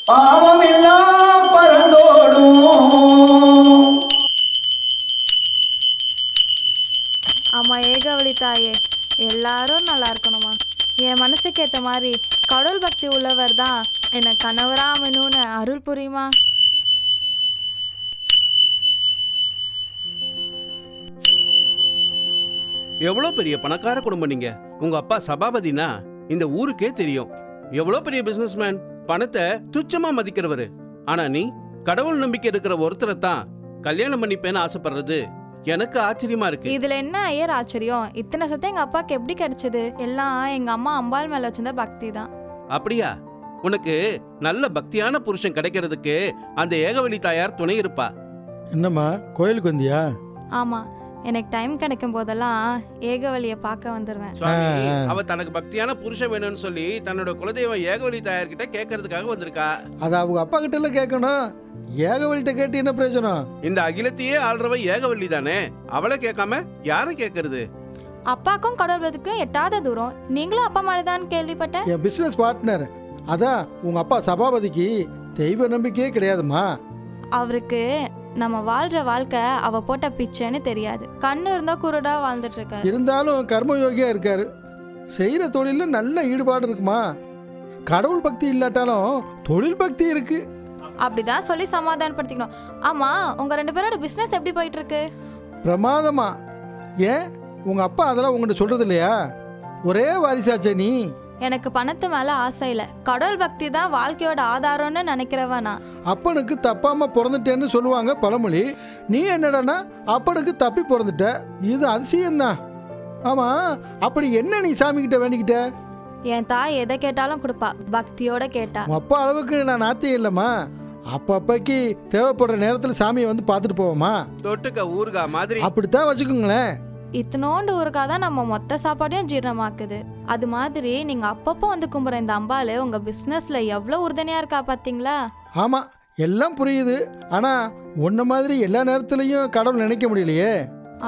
பாவம் எல்லாம் பறந்தோடும். ஆமா ஏகவழி தாயே, எல்லாரும் நல்லா இருக்கணுமா. என் மனசுக்கு ஏற்ற மாதிரி கடவுள் பக்தி உள்ளவர் தான் என்னை கணவரா வேணும்னு அருள் புரியுமா. எவ்வளோ பெரிய பணக்கார குடும்பம் நீங்க. உங்க அப்பா சபாபதினா இந்த ஊருக்கே தெரியும். எவ்வளோ பெரிய பிசினஸ்மேன், பணத்தை துச்சமா மதிக்கிறவரு. ஆனா நீ கடவுள் நம்பிக்கை இருக்கிற ஒருத்தரை தான் கல்யாணம் பண்ணிப்பேன்னு ஆசைப்படுறது எனக்கு ஆச்சரியமா இருக்கு. இதுல என்ன ஐயர் ஆச்சரியம்? இத்தனை சொத்து எங்க அப்பாவுக்கு எப்படி கிடைச்சது? எல்லாம் எங்க அம்மா அம்பாள் மேல வச்சிருந்த பக்தி தான். அப்படியா? உனக்கு நல்ல பக்தியான புருஷன் கிடைக்கிறதுக்கு அந்த ஏகவழி தாயார் துணை இருப்பா. என்னம்மா கோயிலுக்கு வந்தியா? ஆமா, எனக்கு டைம் கிடைக்கும் போதெல்லாம் ஏகவழியை பார்க்க வந்துடுவேன். சுவாமி, அவ தனக்கு பக்தியான புருஷன் வேணும்னு சொல்லி தன்னோட குலதெய்வம் ஏகவழி தாயார் கிட்ட கேட்கறதுக்காக வந்திருக்கா. அதை அவங்க அப்பா கிட்ட எல்லாம் கேட்கணும். ஏகவழிட்ட கேட்டு என்ன பிரயோஜனம்? இந்த அகிலத்தையே ஆள்றவ ஏகவள்ளி தானே, அவளை கேட்காம யாரை கேட்கறது? அப்பாக்கும் கடவுள் பக்திக்கும் எட்டாத தூரம். நீங்களும் அப்பா மாதிரி தான் கேள்விப்பட்டேன். என் பிசினஸ் பார்ட்னர் அதான் உங்க அப்பா சபாபதிக்கு தெய்வ நம்பிக்கையே கிடையாதுமா. அவருக்கு நம்ம வாழ்ற வாழ்க்கை அவ போட்ட பிச்சைன்னு தெரியாது. கண்ணு இருந்தா குருடா வாழ்ந்துட்டு இருக்காரு. இருந்தாலும் கர்மயோகியா இருக்காரு. செய்யற தொழில நல்ல ஈடுபாடு இருக்குமா. கடவுள் பக்தி இல்லாட்டாலும் தொழில் பக்தி இருக்கு. அப்படிதான் சொல்லி சமாதானப்படுத்திக்கணும். ஆமா, உங்க ரெண்டு பேரோட பிசினஸ் எப்படி போயிட்டு இருக்கு? பிரமாதமா. ஏன் உங்க அப்பா அதெல்லாம் உங்கள்கிட்ட சொல்றது இல்லையா? ஒரே வாரிசாச்சே நீ. எனக்கு பணத்து மேல ஆசை இல்ல, கடவுள் பக்தி தான் வாழ்க்கையோட ஆதாரம்னு நினைக்கிறவ நான். அப்பனுக்கு தப்பாம பிறந்துட்டேன்னு சொல்லுவாங்க பழமொழி. நீ என்னடானா அப்பனுக்கு தப்பி பிறந்துட்ட. இது அதிசயம்தான். ஆமா, அப்படி என்ன நீ சாமி கிட்ட வேண்டிக்கிட்ட? என் தாய் எதை கேட்டாலும் கொடுப்பா, பக்தியோட கேட்டா. உன் அப்பா அளவுக்கு நான் நாத்தியம் இல்லைம்மா. அப்பப்பைக்கு தேவைப்படுற நேரத்தில் சாமியை வந்து பார்த்துட்டு போவோமா. தொட்டுக்க ஊர்கா மாதிரி. அப்படித்தான் வச்சுக்கோங்களேன். இத்தனோண்டு ஊருக்காக தான் நம்ம மொத்த சாப்பாடையும் ஜீரணமாக்குது. அது மாதிரி நீங்க அப்பப்போ வந்து கும்புற இந்த அம்பாள் உங்க பிசினஸ்ல எவ்வளவு உறுதுணையா இருக்கா பாத்தீங்களா? ஆமாம், எல்லாம் புரியுது. ஆனால் உன்ன மாதிரி எல்லா நேரத்துலையும் கடவுள் நினைக்க முடியலையே.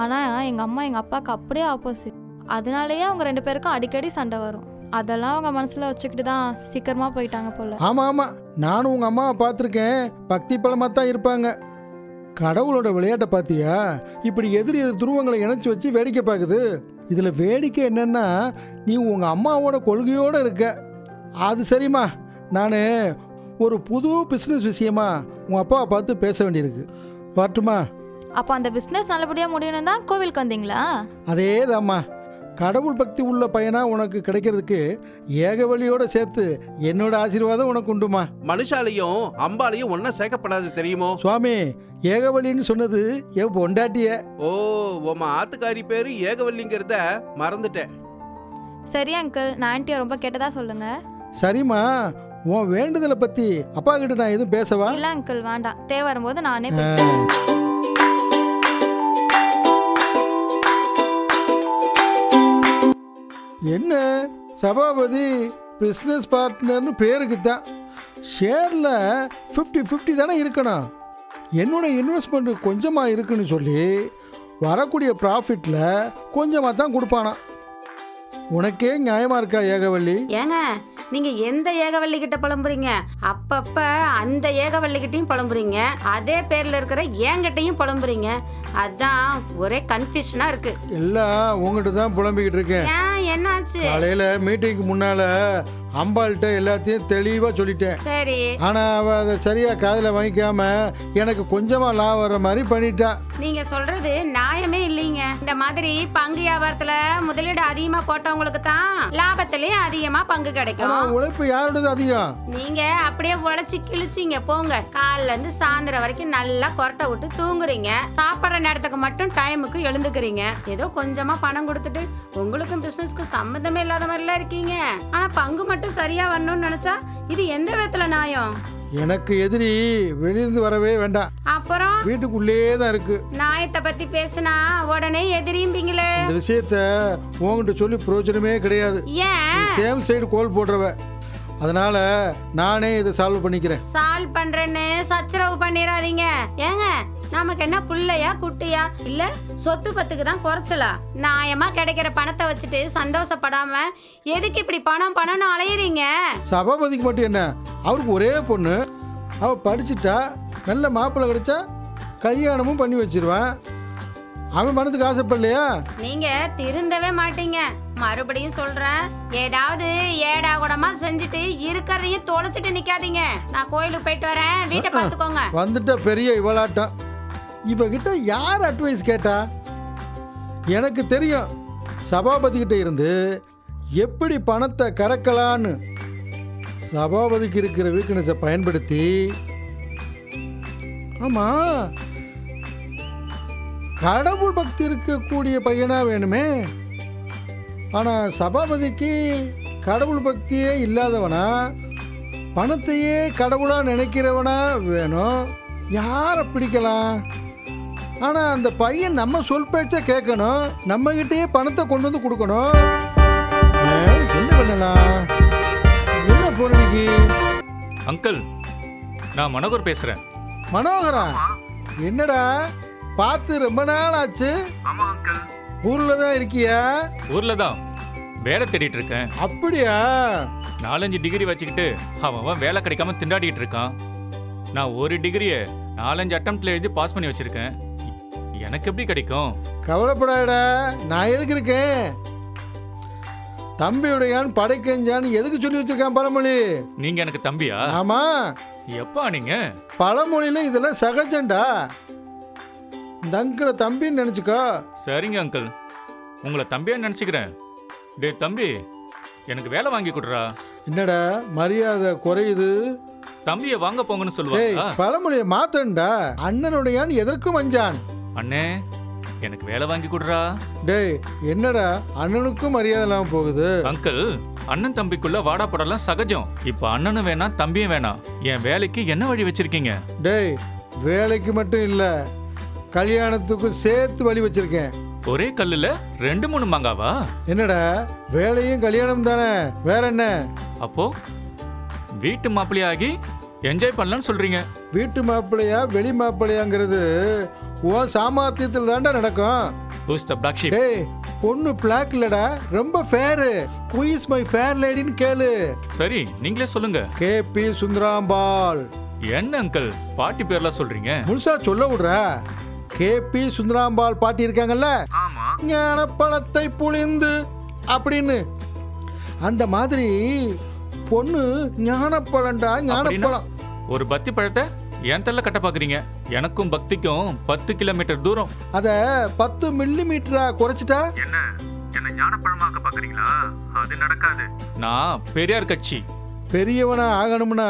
ஆனா எங்க அம்மா எங்க அப்பாவுக்கு அப்படியே ஆப்போசிட். அதனாலயே அவங்க ரெண்டு பேருக்கும் அடிக்கடி சண்டை வரும். அதெல்லாம் அவங்க மனசுல வச்சுக்கிட்டு தான் சீக்கிரமா போயிட்டாங்க போல. ஆமாம் ஆமாம், நானும் உங்கள் அம்மாவை பார்த்துருக்கேன். பக்தி பலமாக தான் இருப்பாங்க. கடவுளோட விளையாட்டை பார்த்தியா? இப்படி எதிர் துருவங்களை இணைச்சி வச்சு வேடிக்கை பார்க்குது. இதில் வேடிக்கை என்னன்னா, நீ உங்கள் அம்மாவோட கொள்கையோடு இருக்க. அது சரிம்மா, நான் ஒரு புது பிஸ்னஸ் விஷயமா உங்கள் அப்பாவை பார்த்து பேச வேண்டியிருக்கு. வரட்டுமா? அப்போ அந்த பிசினஸ் நல்லபடியா முடியணும் தான் கோவிலுக்கு வந்தீங்களா? அதே தாம்மா. கடவுள் பக்தி உள்ள பையனா உனக்கு கிடைக்கிறதுக்கு ஏகவழியோட சேர்த்து என்னோட ஆசீர்வாதம் உனக்கு உண்டுமா. மனுஷாலையும் அம்பாலையும் ஒன்னா சேர்க்கப்படாது தெரியுமோ? சுவாமி, ஏகவழின்னு சொன்னது என் பொண்டாட்டிய. ஓ, உமா ஆத்துக்காரி பேரு ஏகவல்லிங்கிறத மறந்துட்டேன். சரி அங்கிள், நான் ஆன்ட்டியை ரொம்ப கேட்டதா சொல்லுங்க. சரிம்மா, உன் வேண்டுதலை பத்தி அப்பா கிட்ட நான் எதுவும் பேசவா? இல்ல அங்கிள், வேண்டாம். தேவை வரும்போது நானே பேசுறேன். என்ன சபாபதி பிஸ்னஸ் பார்ட்னர்னு பேருக்கு தான். ஷேரில் 50-50 தானே இருக்கணும். என்னோட இன்வெஸ்ட்மெண்ட் கொஞ்சமாக இருக்குன்னு சொல்லி வரக்கூடிய ப்ராஃபிட்டில் கொஞ்சமாக தான் கொடுப்பானா. உனக்கே நியாயமாக இருக்கா ஏகவள்ளி? ஏங்க, நீங்க எந்த ஏகவள்ளி கிட்ட புலம்புறீங்க? அப்பப்ப அந்த ஏகவள்ளி கிட்டையும் புலம்புறீங்க, அதே பேர்ல இருக்கிற என்கிட்டையும் புலம்புறீங்க. அதான் ஒரே கன்ஃபியூஷனா இருக்கு. எல்லாம் உங்ககிட்ட தான் புலம்பிக்கிட்டு இருக்கேன். ஏன், என்னாச்சு? காலையில் மீட்டிங்க்கு முன்னால் அம்பாள்கிட்ட எல்லாத்தையும் தெளிவாக சொல்லிட்டேன். சரி, ஆனால் அவள் அதை சரியாக காதில் வாங்கிக்காம எனக்கு கொஞ்சமாக லாபம் வர்ற மாதிரி பண்ணிட்டா. நீங்க சொல்றது நியாயமே இல்லைங்க. இந்த மாதிரி பங்கு வியாபாரத்துல முதலீடு அதிகமா போட்டவங்களுக்கு தான் லாபத்திலயும் அதிகமா பங்கு கிடைக்கும். உழைப்பு யாரோடது அதிகம்? நீங்க அப்படியே உழைச்சி கிழிச்சிங்க போங்க. காலைல இருந்து சாயந்தரம் வரைக்கும் நல்லா கொரட்டை விட்டு தூங்குறீங்க. சாப்பிட்ற நேரத்துக்கு மட்டும் டைமுக்கு எழுந்துக்கிறீங்க. ஏதோ கொஞ்சமா பணம் கொடுத்துட்டு உங்களுக்கும் பிசினஸ்க்கும் சம்மந்தமே இல்லாத மாதிரிலாம் இருக்கீங்க. ஆனா பங்கு மட்டும் சரியா வரணும்னு நினைச்சா இது எந்த விதத்துல நியாயம்? எனக்கு எதிரி வெளியிருந்து வரவே வேண்டாம். அப்புறம் வீட்டுக்குள்ளே தான் இருக்கு. நியாயத்தை பத்தி பேசினா உடனே எதிரியும்பீங்களே. இந்த விஷயத்த உங்ககிட்ட சொல்லி பிரயோஜனமே கிடையாது. ஏன்? சேம் சைடு கோல் போடுறவ. அதனால நானே இதை சால்வ் பண்ணிக்கிறேன். சால்வ் பண்றேன்னு சச்சரவு பண்ணிடாதீங்க. ஏங்க நமக்கு என்ன புள்ளையா குட்டியா இல்ல சொத்து பத்துக்கு தான் குறைச்சலா? நியாயமா கிடைக்கிற பணத்தை வச்சுட்டு சந்தோஷப்படாம எதுக்கு இப்படி பணம்னு அலையுறீங்க? சபாபதிக்கு மட்டும் என்ன, அவருக்கு ஒரே பொண்ணு, அவ படிச்சுட்டா, நல்ல மாப்பிள்ளை கிடைச்சா கல்யாணமும் பண்ணி வச்சிருவான். அவன் பணத்துக்கு ஆசைப்படலையா? நீங்க திருந்தவே மாட்டீங்க. மறுபடியும் சொல்றேன், ஏதாவது ஏடா கூடமா செஞ்சுட்டு இருக்கிறதையும் தொலைச்சிட்டு நிக்காதீங்க. நான் கோயிலுக்கு போயிட்டு வரேன், வீட்டை பார்த்துக்கோங்க. வந்துட்ட பெரிய இவளாட்டம். இவகிட்ட யார் அட்வைஸ் கேட்டா? எனக்கு தெரியும் சபாபதி கிட்ட இருந்து எப்படி பணத்தை கறக்கலான்னு. சபாபதிக்கு இருக்கிற வீக்னஸை பயன்படுத்தி, ஆமா, கடவுள் பக்தி இருக்கக்கூடிய பையனா வேணுமே. ஆனா சபாபதிக்கு கடவுள் பக்தியே இல்லாதவனா, பணத்தையே கடவுளா நினைக்கிறவனா வேணும். யாரை பிடிக்கலாம்? ஆனா அந்த பையன் நம்ம சொல் பேச்ச கேட்கணும், நம்ம கிட்டயே பணத்தை கொண்டு வந்து கொடுக்கணும். என்ன பண்ணலாம்? என்ன பொண்ணுக்கு? அங்கிள், நான் மனோகர் பேசுறேன். மனோகரா? என்னடா பார்த்து ரொம்ப நாள் ஆச்சு. ஆமா அங்கிள். ஊர்ல தான் இருக்கியா? ஊர்ல தான் வேலை தேடிட்டு இருக்கேன். அப்படியா? 4-5 டிகிரி வச்சுக்கிட்டு அவன் வேலை கிடைக்காம திண்டாடிட்டு இருக்கான். நான் ஒரு டிகிரியை 4-5 அட்டம்ப்ட்ல எழுதி பாஸ் பண்ணி வச்சிருக்கேன். எனக்கு எப்படி கிடைக்கும்? கவலைப்படாதடா, நான் எதுக்கு இருக்கேன். தம்பியுடையான் படைக்கஞ்சான்னு எதுக்கு சொல்லி வச்சிருக்கான் பழமொழி. நீங்க எனக்கு தம்பியா? ஆமா. எப்பா நீங்க? பழமொழியில இதெல்லாம் சகஜம்டா. இந்த அங்கிளை தம்பின்னு நினைச்சுக்கோ. சரிங்க அங்கிள், உங்களை தம்பியா நினைச்சுக்கிறேன். டே தம்பி, எனக்கு வேலை வாங்கி கொடுறா. என்னடா மரியாதை குறையுது? தம்பியை வாங்க போங்கன்னு டேய், சொல்லுவாங்க. பழமொழியை மாத்தண்டா. அண்ணனுடையான் எதற்கும் அஞ்சான். அண்ணே, எனக்கு வேலை வாங்கி கொடுறா. டேய், என்னடா அண்ணனுக்கும் மரியாதை இல்லாம போகுது. அங்கிள், அண்ணன் தம்பிக்குள்ள வாடா போடலாம் சகஜம். இப்ப அண்ணனும் வேணாம் தம்பியும் வேணாம். என் வேலைக்கு என்ன வழி வச்சிருக்கீங்க? டேய், வேலைக்கு மட்டும் இல்ல, கல்யாணத்துக்கும் சேர்த்து வழி வச்சிருக்கேன். ஒரே கல்லுல 2-3 மாங்காவா? என்னடா வேலையும் கல்யாணம் தானே, வேற என்ன? அப்போ வீட்டு மாப்பிள்ளையாகி என்ஜாய் பண்ணலாம்னு சொல்றீங்க. வீட்டு மாப்பிள்ளையா வெளி மாப்பிள்ளையாங்கிறது உன் சாமர்த்தியத்தில் தாண்டா நடக்கும். Who's the black sheep? டேய், பொண்ணு பிளாக் இல்லடா, ரொம்ப fare. Who is my fair ladyன்னு கேளு. சரி, நீங்களே சொல்லுங்க. கேபி சுந்தராம்பாள். என்ன அங்கிள் பாட்டி பேர்லாம் சொல்றீங்க? முழுசா சொல்ல விடுறா. கேபி சுந்தராம்பாள் பாட்டி இருக்காங்கல்ல, ஆமா. ஞானப்பழத்தை புளிந்து அப்படின்னு. அந்த மாதிரி பொண்ணு ஞானப்பழம்டா, ஞானப்பழம். ஒரு பத்தி பழத்தை என் தள்ள கட்ட பாக்குறீங்க. எனக்கும் பக்திக்கும் 10 கிலோமீட்டர் தூரம். அத 10 மில்லிமீட்டரா குறைச்சிட்டா? என்ன ஞானப்பழமாக்க பாக்குறீங்களா? அது நடக்காது. நான் பெரியார் கட்சி. பெரியவனா ஆகணும்னா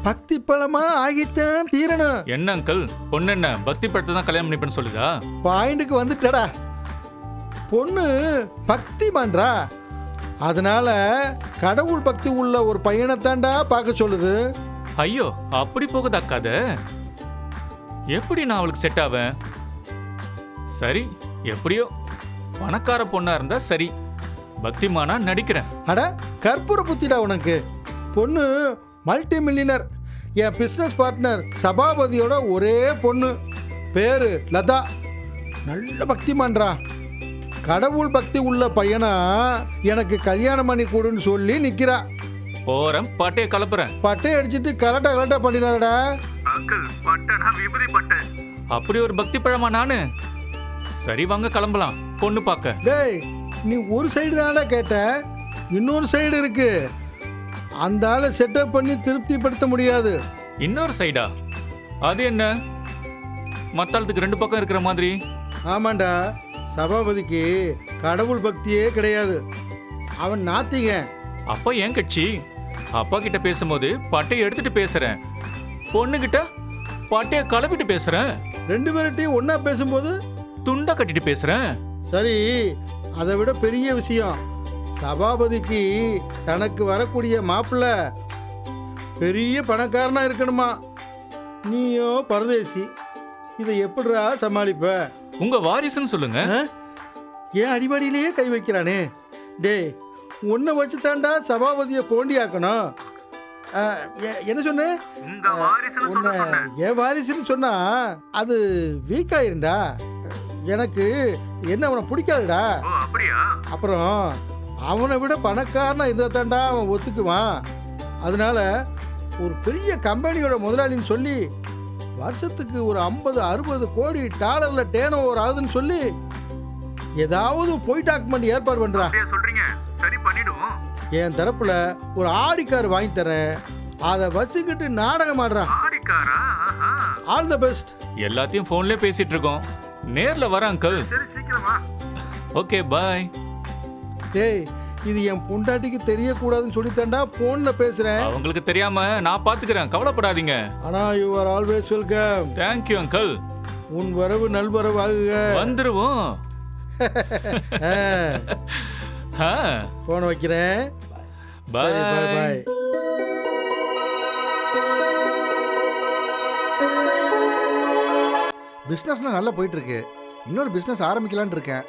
பக்தி பழமா ஆகித்தான் தீரணும். என்ன அங்கிள், பொண்ணு என்ன பக்தி பழத்தை தான் கல்யாணம் பண்ணிப்பேன்னு சொல்லுதா? பாயிண்ட்டுக்கு வந்துட்டடா. பொண்ணு பக்தி பண்றா, அதனால கடவுள் பக்தி உள்ள ஒரு பையனைத்தாண்டா பார்க்க சொல்லுது. ஐயோ, அப்படி போகுதாக்காத. எப்படி நான் அவளுக்கு செட் ஆவேன்? சரி, எப்படியோ பணக்கார பொண்ணா இருந்தா சரி, பக்திமானா நடிக்கிறேன். அட கற்பூர புத்திடா உனக்கு. பொண்ணு மல்டி மில்லியனர், என் பிஸ்னஸ் பார்ட்னர் சபாபதியோட ஒரே பொண்ணு, பேரு லதா. நல்ல பக்திமான்றா. கடவுள் பக்தி உள்ள பையனா எனக்கு கல்யாணம் பண்ணி கொடுன்னு சொல்லி நிக்கிறா. போறேன், பாட்டையை கலப்புறேன். பட்டை அடிச்சிட்டு கலட்டா பண்ணிடாதடா. அங்கிள், பட்டனா விபதி பட்டை. அப்படி ஒரு பக்தி பழமா நானு? சரி, வாங்க கிளம்பலாம் பொண்ணு பார்க்க. டேய், நீ ஒரு சைடு தானடா கேட்ட, இன்னொரு சைடு இருக்கு. அந்த ஆளை செட்டப் பண்ணி திருப்திப்படுத்த முடியாது. இன்னொரு சைடா? அது என்ன? மத்தாளத்துக்கு 2 பக்கம் இருக்கிற மாதிரி. ஆமாண்டா, சபாபதிக்கு கடவுள் பக்தியே கிடையாது. அவன் நாத்திங்க. அப்பா ஏன் கட்சி? அப்பா கிட்ட பேசும்போது பட்டையை எடுத்துட்டு பேசுறேன், பொண்ணு கிட்ட பட்டையை கலப்பிட்டு பேசுறேன். 2 பேர்கிட்டையும் ஒன்னா பேசும்போது துண்டா கட்டிட்டு பேசுறேன். சரி, அதை விட பெரிய விஷயம், சபாபதிக்கு தனக்கு வரக்கூடிய மாப்பிள்ளை பெரிய பணக்காரனா இருக்கணுமா. நீயோ பரதேசி, இதை எப்படிடா சமாளிப்ப? உங்க வாரிசுன்னு சொல்லுங்க. ஏன் அடிபடியிலேயே கை வைக்கிறானே. டேய், உன்னை வச்சு தாண்டா சபாபதியை போண்டியாக்கணும். என்ன சொன்ன? உங்க வாரிசுன்னு உன்னை என் வாரிசுன்னு சொன்னா அது வீக் ஆயிருண்டா. எனக்கு என்ன அவனை பிடிக்காதுடா. அப்படியா? அப்புறம் அவனை விட பணக்காரனா இருந்தா தாண்டா அவன் ஒத்துக்குவான். அதனால ஒரு பெரிய கம்பெனியோட முதலாளின்னு சொல்லி வருஷத்துக்கு ஒரு 50-60 கோடி டாலர்ல டேர்ன் ஓவர் ஆகுதுன்னு சொல்லி ஏதாவது பொய் டாக்குமெண்ட் ஏற்பாடு பண்றா. சொல்றீங்க? சரி பண்ணிடுவோம். என் தரப்புல ஒரு ஆடி கார் வாங்கி தரேன். அதை வச்சுக்கிட்டு நாடகம் ஆடுறான். ஆடிக்காரா? All the best. எல்லாத்தையும் போன்லயே பேசிட்டு இருக்கோம். நேர்ல வர அங்கிள். சரி சீக்கிரமா. Okay bye. டேய், இது என் பொண்டாட்டிக்கு தெரியக்கூடாதுன்னு சொல்லித்தாண்டா போன்ல பேசுறேன். உங்களுக்கு தெரியாம நான் பாத்துக்கிறேன், கவலைப்படாதீங்க. ஆனா you are always welcome. Thank you uncle. உன் வரவு நல்வரவு ஆகுக. வந்துருவோம். போன் வைக்கிறேன். By by. பிஸ்னஸ்லாம் நல்லா போயிட்டு இருக்கு. இன்னொரு பிஸ்னஸ் ஆரம்பிக்கலான்னு இருக்கேன்.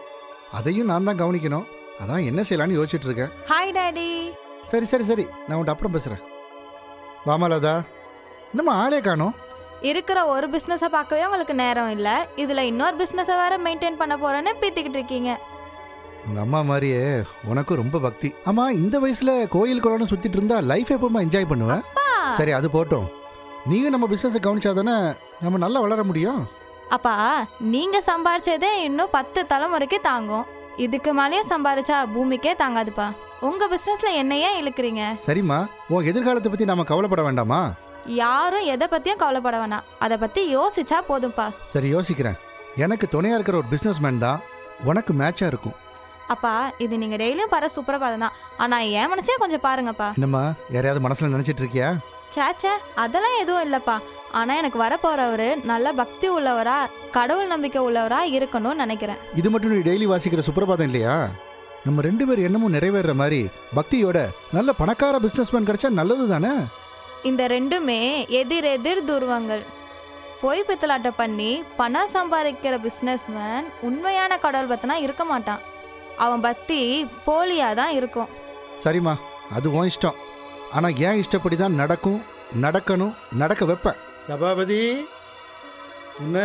அதையும் நான் தான் கவனிக்கணும். அதான் என்ன செய்யலான்னு யோசிச்சுட்டு இருக்கேன். Hi daddy. சரி சரி சரி, நான் உன்ட்ட அப்புறம் பேசுகிறேன். வாமாலாதா, என்னம்மா ஆளே காணோம்? இருக்கிற ஒரு பிஸ்னஸை பார்க்கவே உங்களுக்கு நேரம் இல்லை, இதில் இன்னொரு பிஸ்னஸை வேற மெயின்டைன் பண்ண போறேன்னு பீத்திக்கிட்டு இருக்கீங்க. உங்கள் அம்மா மாதிரியே உனக்கும் ரொம்ப பக்தி. ஆமாம், இந்த வயசில் கோயில் குளம்னு சுற்றிட்டு இருந்தா லைஃப் எப்போமா என்ஜாய் பண்ணுவேன்? சரி, அது போட்டோம். நீயும் நம்ம பிஸ்னஸை கவனிச்சாதானே நம்ம நல்லா வளர முடியும். அப்பா, நீங்க சம்பாரிச்சதே இன்னும் 10 தலைமுறைக்கு தாங்கும். இதுக்கு மேலேயே சம்பாரிச்சா பூமிக்கே தாங்காதுப்பா. உங்க பிசினஸ்ல என்னையே இழுக்கிறீங்க. சரிம்மா, உன் எதிர்காலத்தை பற்றி நாம கவலைப்பட வேண்டாமா? யாரும் எதை பத்தியும் கவலைப்பட வேணாம், அதை பத்தி யோசிச்சா போதும்ப்பா. சரி, யோசிக்கிறேன். எனக்கு துணையா இருக்கிற ஒரு பிஸ்னஸ் மேன் தான் உனக்கு மேட்சா இருக்கும். அப்பா, இது நீங்க டெய்லியும் பாரு சுப்பிரபாதம் தான், ஆனா என் மனசையும் கொஞ்சம் பாருங்கப்பா. என்னம்மா, யாரையாவது மனசுல நினைச்சிட்டு இருக்கியா? சேச்சே, அதெல்லாம் எதுவும் இல்லப்பா. ஆனா எனக்கு வரப்போறவரு நல்ல பக்தி உள்ளவரா, கடவுள் நம்பிக்கை உள்ளவரா இருக்கணும்னு நினைக்கிறேன். இது மட்டும் நீ டெய்லி வாசிக்கிற சுப்பிரபாதம் இல்லையா? நம்ம 2 பேர் எண்ணமும் நிறைவேற மாதிரி பக்தியோட நல்ல பணக்கார பிசினஸ்மேன் கிடைச்சா நல்லது தானே? இந்த ரெண்டுமே எதிர் எதிர் துருவங்கள். பொய் பித்தலாட்ட பண்ணி பணம் சம்பாதிக்கிற பிஸ்னஸ்மேன் உண்மையான கடவுள் பக்தனா இருக்க மாட்டான். அவன் பக்தி போலியா தான் இருக்கும். சரிம்மா, அது உன் இஷ்டம். ஆனா ஏன் இஷ்டப்படி தான் நடக்கும், நடக்கணும், நடக்க வைப்பேன். சபாபதி, என்ன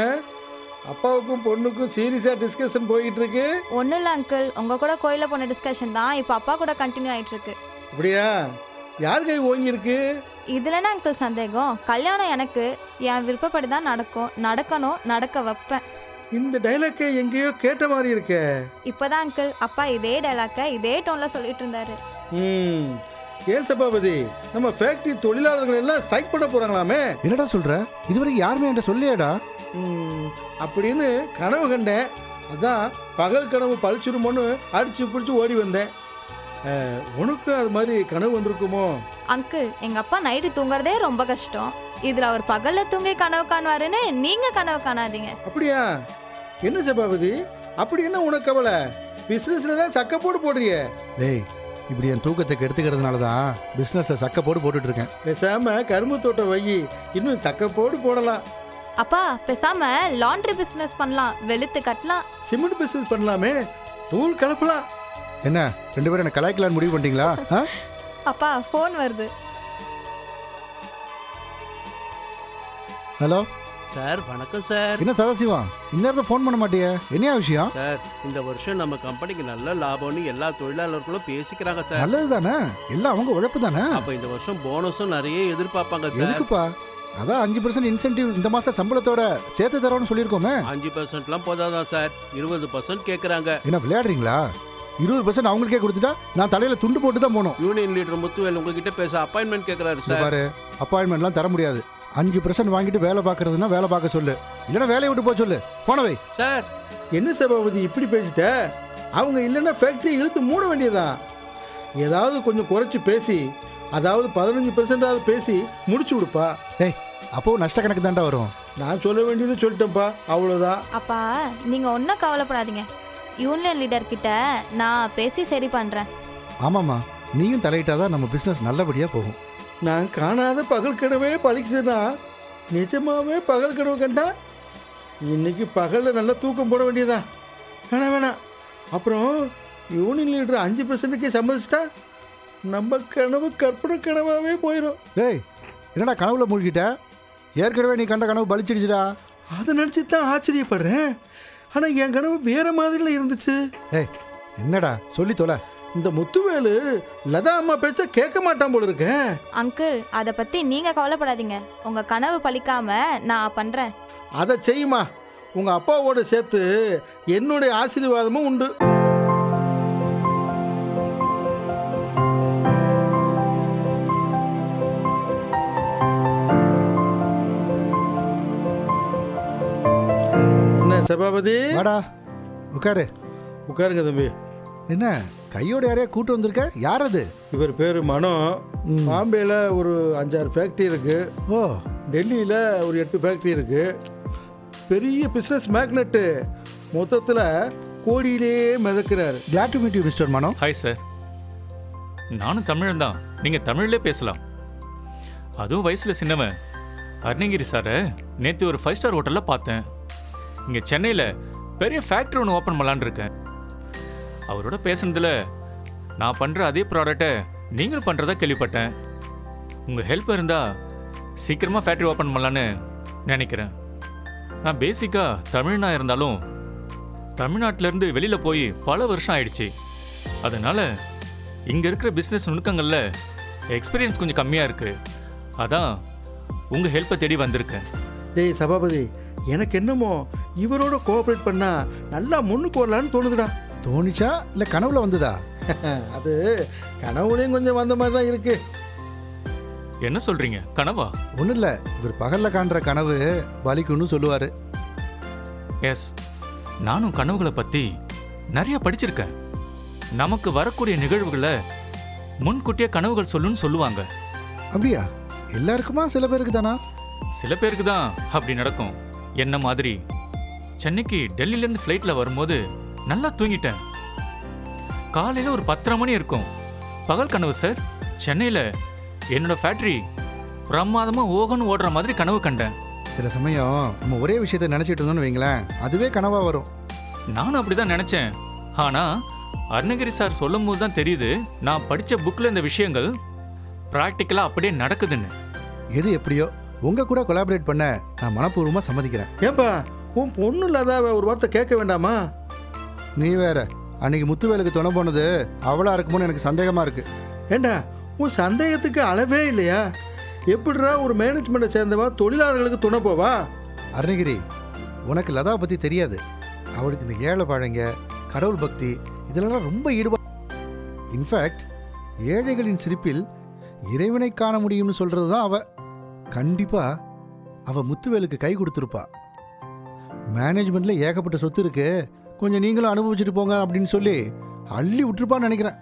அப்பாவுக்கும் பொண்ணுக்கும் சீரியஸா டிஸ்கஷன் போயிட்டு இருக்கு? ஒன்றும் இல்லை அங்கிள், உங்க கூட கோயிலில் போன டிஸ்கஷன் தான் இப்போ அப்பா கூட கண்டினியூ ஆயிட்டு இருக்கு. அப்படியா? யார் கை ஓங்கி இருக்கு? இதுல என்ன அங்கிள் சந்தேகம்? கல்யாணம் எனக்கு என் விருப்பப்படி தான் நடக்கும், நடக்கணும், நடக்க வைப்பேன். இந்த டைலாக்கை எங்கேயோ கேட்ட மாதிரி இருக்கே. இப்போதான் அங்கிள் அப்பா இதே டைலாக்கை இதே டோன்ல சொல்லிட்டு இருந்தாரு. ஏன் சபாபதி, நம்ம ஃபேக்டரி தொழிலாளர்கள் எல்லாம் ஸ்ட்ரைக் பண்ண போறாங்களாமே? என்னடா சொல்ற? இதுவரைக்கும் யாருமே என்கிட்ட சொல்லியாடா? அப்படின்னு கனவு கண்டேன். அதான் பகல் கனவு பழிச்சிருமோன்னு அடிச்சு பிடிச்சி ஓடி வந்தேன். உனக்கு அது மாதிரி கனவு வந்திருக்குமோ? அங்கிள், எங்க அப்பா நைட்டு தூங்குறதே ரொம்ப கஷ்டம், இதுல அவர் பகல்ல தூங்கி கனவு காணுவாருன்னு நீங்க கனவு காணாதீங்க. அப்படியா? என்ன சபாபதி, அப்படி என்ன உனக்கு கவலை? பிசினஸ்ல தான் சக்க போடு போடுறிய. டேய், இப்படி என் தூக்கத்துக்கு எடுத்துக்கிறதுனால தான் பிஸ்னஸை சக்க போடு போட்டுட்டு இருக்கேன். பேசாம கரும்பு தோட்டம் வை, இன்னும் சக்க போடு போடலாம். அப்பா, பேசாம லாண்ட்ரி பிசினஸ் பண்ணலாம், வெளுத்து கட்டலாம். சிமெண்ட் பிசினஸ் பண்ணலாமே, தூள் கலப்பலாம். என்ன 2 பேரும் என்ன கலாய்க்கலான்னு முடிவு பண்ணிட்டீங்களா? அப்பா, ஃபோன் வருது. ஹலோ சார், வணக்கம் சார். என்ன சதாசிவா, இந்நேரத்தை ஃபோன் பண்ண மாட்டியே? என்ன விஷயம்? சார், இந்த வருஷம் நம்ம கம்பெனிக்கு நல்ல லாபம்னு எல்லா தொழிலாளர்களும் பேசிக்கிறாங்க சார். நல்லது தானே, எல்லாம் அவங்க உழைப்பு தானே. அப்ப இந்த வருஷம் போனஸும் நிறைய எதிர்பார்ப்பாங்க சார். எதுக்குப்பா? அதான் 5% இன்சென்டிவ் இந்த மாசம் சம்பளத்தோட சேர்த்து தரோன்னு சொல்லியிருக்கோமே. 5%லாம் போதாதான் சார், 20% கேட்குறாங்க. என்ன விளையாடுறீங்களா? 20% அவங்களுக்கே கொடுத்துட்டா நான் தலையில துண்டு போட்டு தான் போகணும். யூனியன் லீடர் முத்துவேல் உங்ககிட்ட பேச அப்பாயின்மெண்ட் கேட்குறாரு இங்க சார். பாரு, அப்பாயின்மெண்ட்லாம் தர முடியாது. 5% வாங்கிட்டு வேலை பார்க்கறதுன்னா வேலை பார்க்க சொல்லு, இல்லைன்னா வேலையை விட்டு போக சொல்லு. போனவை சார். என்ன சபாபதி இப்படி பேசிட்ட? அவங்க இல்லைன்னா ஃபேக்டரி இழுத்து மூட வேண்டியதான். ஏதாவது கொஞ்சம் குறைச்சி பேசி, அதாவது 15% பேசி முடிச்சு விடுப்பா. டேய், அப்போ நஷ்ட கணக்கு தாண்டா வரும். நான் சொல்ல வேண்டியது சொல்லிட்டேன்ப்பா, அவ்வளோதான். அப்பா, நீங்க ஒன்றும் கவலைப்படாதீங்க, யூனியன் லீடர் கிட்ட நான் பேசி சரி பண்றேன். ஆமாம்மா, நீயும் தலையிட்டாதான் நம்ம பிஸ்னஸ் நல்லபடியா போகும். நான் காணாத பகல் கனவே பழிக்குதுன்னா நிஜமாவே பகல் கனவு கண்டா இன்னைக்கு பகலில் நல்லா தூக்கம் போட வேண்டியதான். வேணாம் வேணாம். அப்புறம் யூனியன் லீடர் 5%க்கே சம்மதிச்சிட்டா நம்ம கனவு கற்பனை கனவாகவே போயிடும். டேய் என்னடா கனவுல மூழ்கிட்ட? ஏற்கனவே நீ கண்ட கனவு பலிச்சிடுச்சுடா. அதை நினச்சி தான் ஆச்சரியப்படுறேன். ஆனால் என் கனவு வேற மாதிரில இருந்துச்சு. ஏய் என்னடா சொல்லி தொலை. இந்த முத்துவேலு லதா அம்மா பேச்ச கேட்க மாட்டான் போல இருக்கேன். அங்கிள் அதை பற்றி நீங்கள் கவலைப்படாதீங்க. உங்கள் கனவு பலிக்காம நான் பண்ணுறேன். அதை செய்யுமா. உங்கள் அப்பாவோட சேர்த்து என்னுடைய ஆசீர்வாதமும் உண்டு. என்ன சபாபதி? வாடா உட்காரு. உட்காருங்க தம்பி. என்ன கையோட யாரையா கூட்டு வந்திருக்க? யார் அது? இவர் பேர் மனோ. பாம்பேயில் ஒரு 5-6 ஃபேக்ட்ரி இருக்குது. ஓ டெல்லியில் ஒரு 8 ஃபேக்ட்ரி இருக்குது. பெரிய பிஸ்னஸ் மேக்னெட்டு. மொத்தத்தில் கோடியிலே மிதக்கிறாரு. Glad to meet you mister Mano. Hi sir. நானும் தமிழன் தான். நீங்கள் தமிழ்லே பேசலாம். அதுவும் வயசில் சின்னவன் அருணகிரி சாரை நேற்று ஒரு 5 ஸ்டார் ஹோட்டலில் பார்த்தேன். இங்கே சென்னையில் பெரிய ஃபேக்ட்ரி ஒன்று ஓப்பன் பண்ணலான்னு இருக்கேன். அவரோட பேசுனதில் நான் பண்ணுற அதே ப்ராடக்டை நீங்களும் பண்ணுறதா கேள்விப்பட்டேன். உங்கள் ஹெல்ப் இருந்தால் சீக்கிரமாக ஃபேக்ட்ரி ஓப்பன் பண்ணலான்னு நினைக்கிறேன். நான் பேசிக்காக தமிழ்னா இருந்தாலும் தமிழ்நாட்டிலேருந்து வெளியில் போய் பல வருஷம் ஆயிடுச்சு. அதனால் இங்கே இருக்கிற பிஸ்னஸ் நுணுக்கங்களில் எக்ஸ்பீரியன்ஸ் கொஞ்சம் கம்மியாக இருக்குது. அதான் உங்கள் ஹெல்ப்பை தேடி வந்திருக்கேன். டேய் சபாபதி, எனக்கு என்னமோ இவரோட கோஆப்ரேட் பண்ணால் நல்லா முன்னுக்கு வரலான்னு தோணுதுடா. தோணிச்சா இல்லை கனவுல வந்ததா? அது கனவுலையும் கொஞ்சம் வந்த மாதிரி தான் இருக்கு. என்ன சொல்கிறீங்க? கனவா? ஒன்றும் இல்லை, இவர் பகலில் காண்ற கனவு பலிக்குன்னு சொல்லுவார். எஸ், நானும் கனவுகளை பற்றி நிறைய படிச்சிருக்கேன். நமக்கு வரக்கூடிய நிகழ்வுகளை முன்கூட்டியே கனவுகள் சொல்லுன்னு சொல்லுவாங்க. அப்படியா? எல்லாருக்குமா சில பேருக்கு தானா? சில பேருக்கு தான் அப்படி நடக்கும். என்ன மாதிரி சென்னைக்கு டெல்லியிலேருந்து ஃப்ளைட்டில் வரும்போது நல்லா தூங்கிட்டேன். காலையில் ஒரு 10:30 மணி இருக்கும். பகல் கனவு சார். சென்னையில் என்னோட ஃபேக்ட்ரி பிரமாதமாக ஓகன்னு ஓடுற மாதிரி கனவு கண்டேன். சில சமயம் நம்ம ஒரே விஷயத்தை நினச்சிட்டு இருந்தோம்னு வைங்களேன், அதுவே கனவாக வரும். நானும் அப்படி தான் நினச்சேன். ஆனால் அருணகிரி சார் சொல்லும் போது தான் தெரியுது நான் படித்த புக்கில் இந்த விஷயங்கள் ப்ராக்டிக்கலாக அப்படியே நடக்குதுன்னு. எது எப்படியோ உங்கள் கூட கொலாபரேட் பண்ண நான் மனப்பூர்வமாக சம்மதிக்கிறேன். ஏன்பா உன் பொண்ணு இல்லாத ஒரு வார்த்தை கேட்க வேண்டாமா? நீ வேற அன்னைக்கு முத்துவேலுக்கு துணை போனது அவளா இருக்குமோன்னு எனக்கு சந்தேகமாக இருக்கு. ஏண்டா உன் சந்தேகத்துக்கு அளவே இல்லையா? எப்படிடா ஒரு மேனேஜ்மெண்ட்டை சேர்ந்தவா தொழிலாளர்களுக்கு துணை போவா? அருணகிரி, உனக்கு லதாவை பற்றி தெரியாது. அவளுக்கு இந்த ஏழை பழங்க, கடவுள் பக்தி இதெல்லாம் ரொம்ப ஈடுபாடு. இன்ஃபேக்ட் ஏழைகளின் சிரிப்பில் இறைவனை காண முடியும்னு சொல்கிறது தான் அவ. கண்டிப்பாக அவள் முத்துவேலுக்கு கை கொடுத்துருப்பா. மேனேஜ்மெண்ட்டில் ஏகப்பட்ட சொத்து இருக்கு, கொஞ்சம் நீங்களும் அனுபவிச்சுட்டு போங்க அப்படின்னு சொல்லி அள்ளி விட்டுருப்பான்னு நினைக்கிறேன்.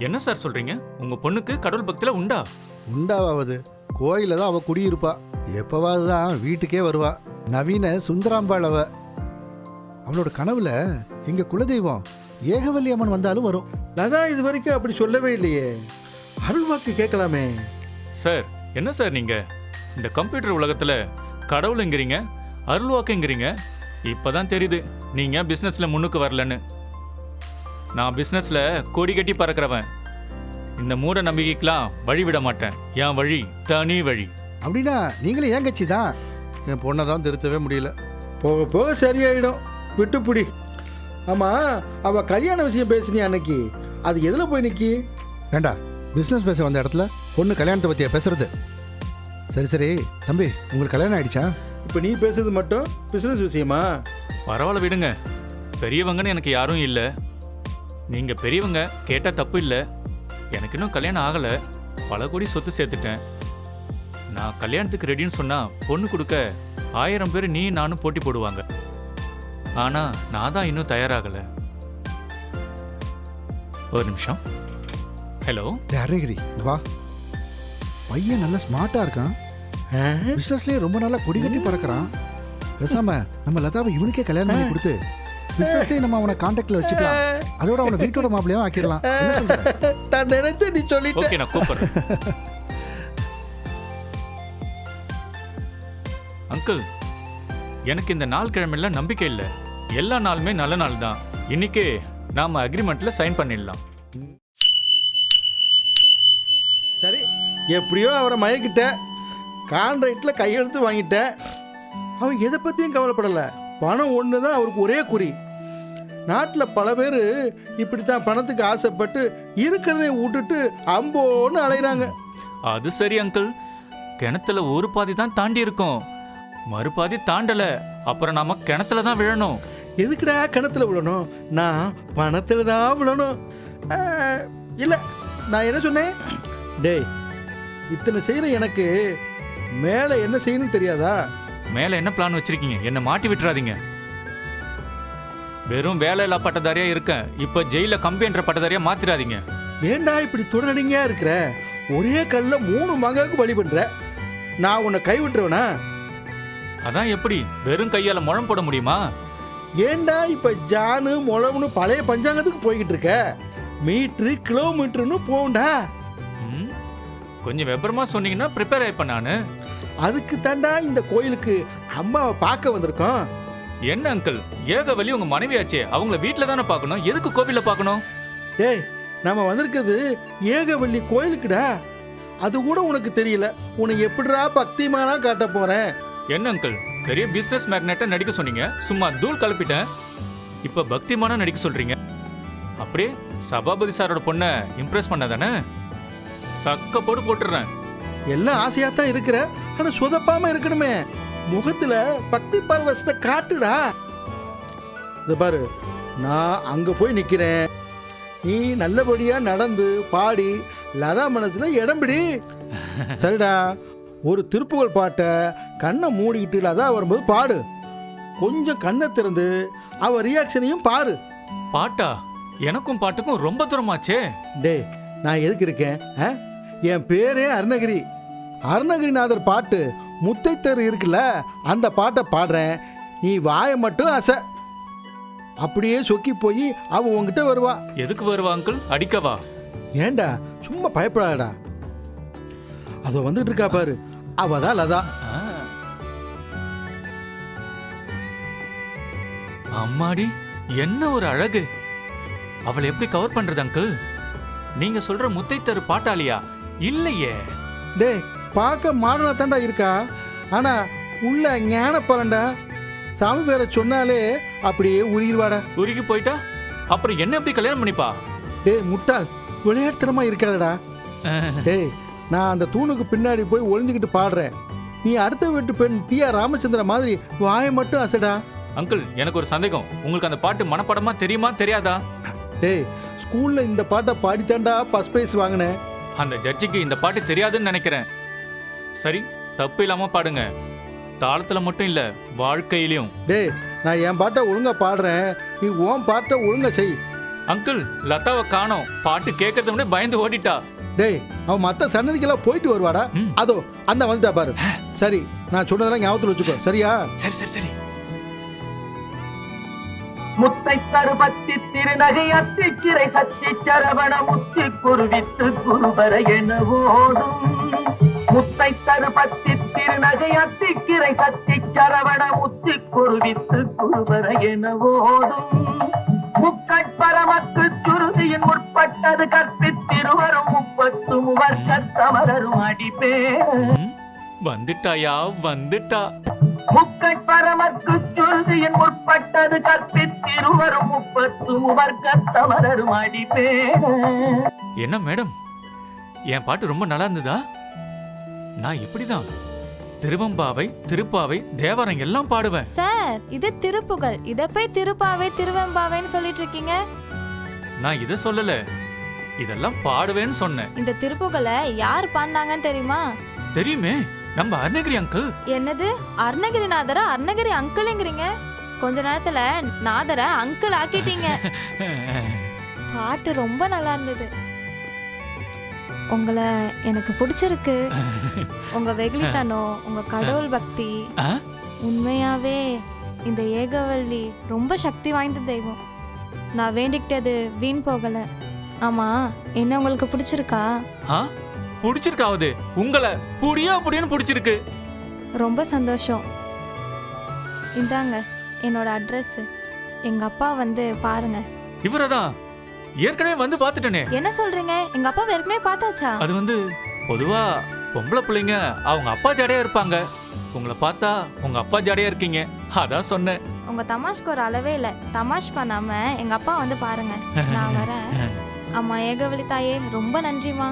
என்ன சார் சொல்கிறீங்க? உங்கள் பொண்ணுக்கு கடவுள் பக்தியில் உண்டா? உண்டாவது கோயிலில் தான் அவள் குடியிருப்பா. எப்போவாது தான் வீட்டுக்கே வருவா. நவீன சுந்தராம்பாள் அவ. அவளோட கனவுல எங்கள் குலதெய்வம் ஏகவல்லி அம்மன் வந்தாலும் வரும். லதா இது வரைக்கும் அப்படி சொல்லவே இல்லையே. அருள்வாக்கு கேட்கலாமே. சார் என்ன சார் நீங்கள் இந்த கம்ப்யூட்டர் உலகத்தில் கடவுளுங்கிறீங்க, அருள்வாக்குங்கிறீங்க. இப்போ தான் தெரியுது நீங்கள் பிஸ்னஸில் முன்னுக்கு வரலன்னு. நான் பிஸ்னஸில் கொடி கட்டி பறக்கிறவன். இந்த மூட நம்பிக்கைக்கெலாம் வழி விட மாட்டேன். என் வழி தனி வழி. அப்படின்னா நீங்களும் ஏன் கட்சி தான்? என் பொண்ணை தான் திருத்தவே முடியல. போக போக சரியாயிடும், விட்டுப்புடி. ஆமாம், அவள் கல்யாண விஷயம் பேசினியா அன்னைக்கு? அது எதில் போய் நிற்கி? வேண்டா, பிஸ்னஸ் பேச வந்த இடத்துல பொண்ணு கல்யாணத்தை பற்றியா பேசுறது? சரி சரி தம்பி, உங்களுக்கு கல்யாணம் ஆயிடுச்சா? இப்போ நீ பேசுறது மட்டும் பிஸ்னஸ் விஷயமா? பரவாயில்ல விடுங்க. பெரியவங்கன்னு எனக்கு யாரும் இல்லை. நீங்கள் பெரியவங்க கேட்டால் தப்பு இல்லை. எனக்கு இன்னும் கல்யாணம் ஆகலை. பல கோடி சொத்து சேர்த்துட்டேன். நான் கல்யாணத்துக்கு ரெடின்னு சொன்னால் பொண்ணு கொடுக்க 1000 பேர் நீ நானும் போட்டி போடுவாங்க. ஆனால் நான் தான் இன்னும் தயாராகலை. ஒரு நிமிஷம். ஹலோ அருணகிரி, இங்க வா. பையன் நல்லா ஸ்மார்ட்டாக இருக்கான். பிஸ்னஸ்லேயே ரொம்ப நாளா கொடி கட்டி பறக்கிறான். பேசாம நம்ம லதாவை இவனுக்கே கல்யாணம் பண்ணி கொடுத்து பிஸ்னஸ்லேயே நம்ம அவனை கான்டாக்டில் வச்சுக்கலாம். அதோட அவனை வீட்டோட மாப்பிள்ளையும் ஆக்கிடலாம். என்ன சொல்ற? நான் நினைச்ச நீ சொல்லிட்ட. ஓகே, நான் கூப்பிடுறேன். அங்கிள், எனக்கு இந்த நாள் கிழமையில நம்பிக்கை இல்லை. எல்லா நாளுமே நல்ல நாள் தான். இன்னைக்கே நாம அக்ரிமெண்ட்ல சைன் பண்ணிடலாம். சரி, எப்படியோ அவரை மயக்கிட்டேன், கான்ட்ராக்டில் கையெழுத்து வாங்கிட்டேன். அவன் எதை பற்றியும் கவலைப்படலை. பணம் ஒன்று தான் அவருக்கு ஒரே குறி. நாட்டில் பல பேர் இப்படித்தான் பணத்துக்கு ஆசைப்பட்டு இருக்கிறதை விட்டுட்டு அம்போன்னு அலைகிறாங்க. அது சரி அங்கிள், கிணத்துல ஒரு பாதி தான் தாண்டி இருக்கோம், மறுபாதி தாண்டல. அப்புறம் நாம கிணத்துல தான் விழணும். எதுக்குடா கிணத்துல விழணும்? நான் பணத்தில் தான் விழணும். இல்லை, நான் என்ன சொன்னேன்? டேய், இத்தனை செய்கிற எனக்கு மேலே என்ன செய்யணும்னு தெரியாதா? மேல என்ன பிளான் வச்சிருக்கீங்க? என்ன மாட்டி விட்டுறாதீங்க. வெறும் வேலை இல்லா பட்டதாரியா இருக்கேன், இப்ப ஜெயில கம்பி என்ற பட்டதாரியா மாத்திராதீங்க. ஏண்டா இப்படி தொடரடிங்கயா இருக்கிற? ஒரே கல்ல 3 மகாவுக்கு பலி பண்ற. நான் உன்னை கைவிட்டுருவேனா? அதான் எப்படி வெறும் கையால முழம் போட முடியுமா? ஏண்டா இப்ப ஜானு முழவுன்னு பழைய பஞ்சாங்கத்துக்கு போய்கிட்டு இருக்க? மீட்ரு கிலோமீட்டர்னு போண்டா. ம், கொஞ்சம் விபரமா சொன்னீங்கன்னா ப்ரிப்பேர் ஆயிப்ப நானு. அதுக்கு தாண்டா இந்த கோயிலுக்கு அம்மாவை பார்க்க வந்திருக்கோம். என்ன அங்கிள், ஏகவலி உங்க மனைவியாச்சே, அவங்கள வீட்டுல தானே பார்க்கணும், எதுக்கு கோவில்ல பார்க்கணும்? டேய், நம்ம வந்திருக்கிறது ஏகவல்லி கோயிலுக்குடா. அது கூட உனக்கு தெரியல. உன்னை எப்படிடா பக்திமானா காட்ட போறேன்? என்ன அங்கிள், பெரிய பிசினஸ் மேக்னெட்டா நடிக்க சொன்னீங்க, சும்மா தூள் கலப்பிட்டேன். இப்ப பக்திமானா நடிக்க சொல்றீங்க. அப்படியே சபாபதி சாரோட பொண்ணை இம்ப்ரெஸ் பண்ணதானே? சக்க போட்டு போட்டுடுறேன். எல்லாம் ஆசையா தான் இருக்கிற, ஆனா சொதப்பாம இருக்கணுமே. முகத்துல பக்தி பரவசத்தை காட்டுடா. இந்த பாரு, நான் அங்க போய் நிக்கிறேன். நீ நல்லபடியா நடந்து பாடி லதா மனசுல இடம் பிடி. சரிடா, ஒரு திருப்புகழ் பாட்டை கண்ணை மூடிக்கிட்டு லதா வரும்போது பாடு. கொஞ்சம் கண்ணை திறந்து அவ ரியாக்ஷனையும் பாரு. பாட்டா? எனக்கும் பாட்டுக்கும் ரொம்ப தூரமாச்சே. டேய், நான் எதுக்கு இருக்கேன்? என் பேரே அருணகிரி. அருணகிரிநாதர் பாட்டு முத்தைத்தர் இருக்குல்ல, அந்த பாட்டை பாடுறேன். நீ வாயை மட்டும் அசை. அப்படியே சொக்கி போய் அவ உங்ககிட்ட வருவா. எதுக்கு வருவா அங்கிள்? அடிக்கவா? ஏண்டா சும்மா பயப்படாதடா. அதோ வந்துட்டு இருக்கா பாரு, அவதான் லதா. ஆ. அம்மாடி, என்ன ஒரு அழகு! அவளை எப்படி கவர் பண்றது அங்கிள்? நீங்க சொல்ற முத்தைத்தரு பாட்டாளியா? இல்லையே. டேய், பார்க்க மாடனா தாண்டா இருக்கா, ஆனா உள்ள ஞான பலன்டா. சாமி பேரை சொன்னாலே அப்படியே உருகிடுவாடா. உருகி போயிட்டா அப்புறம் என்ன எப்படி கல்யாணம் பண்ணிப்பா? டேய் முட்டாள், விளையாட்டுத்தனமா இருக்காதடா. டேய், நான் அந்த தூணுக்கு பின்னாடி போய் ஒளிஞ்சுக்கிட்டு பாடுறேன். நீ அடுத்த வீட்டு பெண் டிஆ ராமச்சந்திர மாதிரி வாயை மட்டும் அசடா. அங்கிள், எனக்கு ஒரு சந்தேகம், உங்களுக்கு அந்த பாட்டு மனப்படமா தெரியுமா தெரியாதா? டேய், ஸ்கூல்ல இந்த பாட்டை பாடித்தாண்டா ஃபர்ஸ்ட் பிரைஸ் வாங்கினேன். அந்த ஜட்ஜிக்கு இந்த பாட்டு தெரியாதுன்னு நினைக்கிறேன். சரி, தப்பு இல்லாம பாடுங்க, தாளத்துல மட்டும் இல்ல வாழ்க்கையிலையும். டேய், நான் என் பாட்டை ஒழுங்கா பாடுறேன், நீ உன் பாட்டை ஒழுங்கா செய். அங்கிள், லதாவை காணோம், பாட்டு கேட்கறத முன்னே பயந்து ஓடிட்டா. டேய், அவன் மற்ற சன்னதிக்கெல்லாம் போயிட்டு வருவாடா. ம். அதோ அந்த வந்துட்டா பாரு. சரி, நான் சொன்னதெல்லாம் ஞாபகத்தில் வச்சுக்கோ, சரியா? சரி சரி சரி. முத்தை தருபத்தி திருநகை அத்திக்கிரை சத்தி சரவண முத்தி குருவித்து குருபர என ஓடும். முத்தை தருபத்தி திருநகை அத்திக்கிரை சத்தி சரவண முத்தி குருவித்து குருபர என ஓடும். முக்கட்பரமக்கு சுருதியின் முற்பட்டது கற்பித்திருவரும் 30 வருஷத்தமரரும் அடிப்பேன். வந்துட்டாயா? வந்துட்டா. முக்கட்பரமக்கு சுருதியின் முற்பட்டது கற்பித்திருவரும் 30 வருஷத்தமரரும் அடிப்பேன். என்ன மேடம், என் பாட்டு ரொம்ப நல்லா இருந்ததா? நான் இப்படிதான் திருவம்பாவை, திருப்பாவை, தேவாரம் எல்லாம் பாடுவேன். சார், இது திருப்புகழ், இத போய் திருப்பாவை திருவெம்பாவைன்னு சொல்லிட்டு இருக்கீங்க. நான் இத சொல்லல, இதெல்லாம் பாடுவேன்னு சொன்னேன். இந்த திருப்புகழை யார் பாடினாங்கன்னு தெரியுமா? தெரியுமே, நம்ம அருணகிரி அங்கிள். என்னது, அருணகிரிநாதர அருணகிரி அங்கிள்ங்கிறீங்க? கொஞ்ச நேரத்துல நாதர அங்கிள் ஆக்கிட்டீங்க. பாட்டு ரொம்ப நல்லா இருந்தது. உங்களை எனக்கு பிடிச்சிருக்கு. உங்க வெகுளித்தனம், உங்க கடவுள் பக்தி, ஆ? உண்மையாவே இந்த ஏகவல்லி ரொம்ப சக்தி வாய்ந்த தெய்வம். நான் வேண்டிக்கிட்டது வீண் போகல. ஆமா, என்ன உங்களுக்கு பிடிச்சிருக்கா? ஆ? பிடிச்சிருக்காவது? உங்களை புடியா புடின்னு பிடிச்சிருக்கு. ரொம்ப சந்தோஷம். இந்தாங்க என்னோட அட்ரஸ். எங்க அப்பா வந்து பாருங்க. இவரதான் ஏற்கனவே வந்து பாத்துட்டனே. என்ன சொல்றீங்க? எங்க அப்பா ஏற்கனவே பார்த்தாச்சா? அது வந்து பொதுவா பொம்பளை பிள்ளைங்க அவங்க அப்பா ஜாடையா இருப்பாங்க. உங்களை பார்த்தா உங்க அப்பா ஜாடையா இருக்கீங்க, அதான் சொன்னேன். உங்க தமாஷ்க்கு ஒரு அளவே இல்லை. தமாஷ் பண்ணாம எங்க அப்பா வந்து பாருங்க. நான் வரேன். அம்மா ஏகவழி தாயே, ரொம்ப நன்றிமா.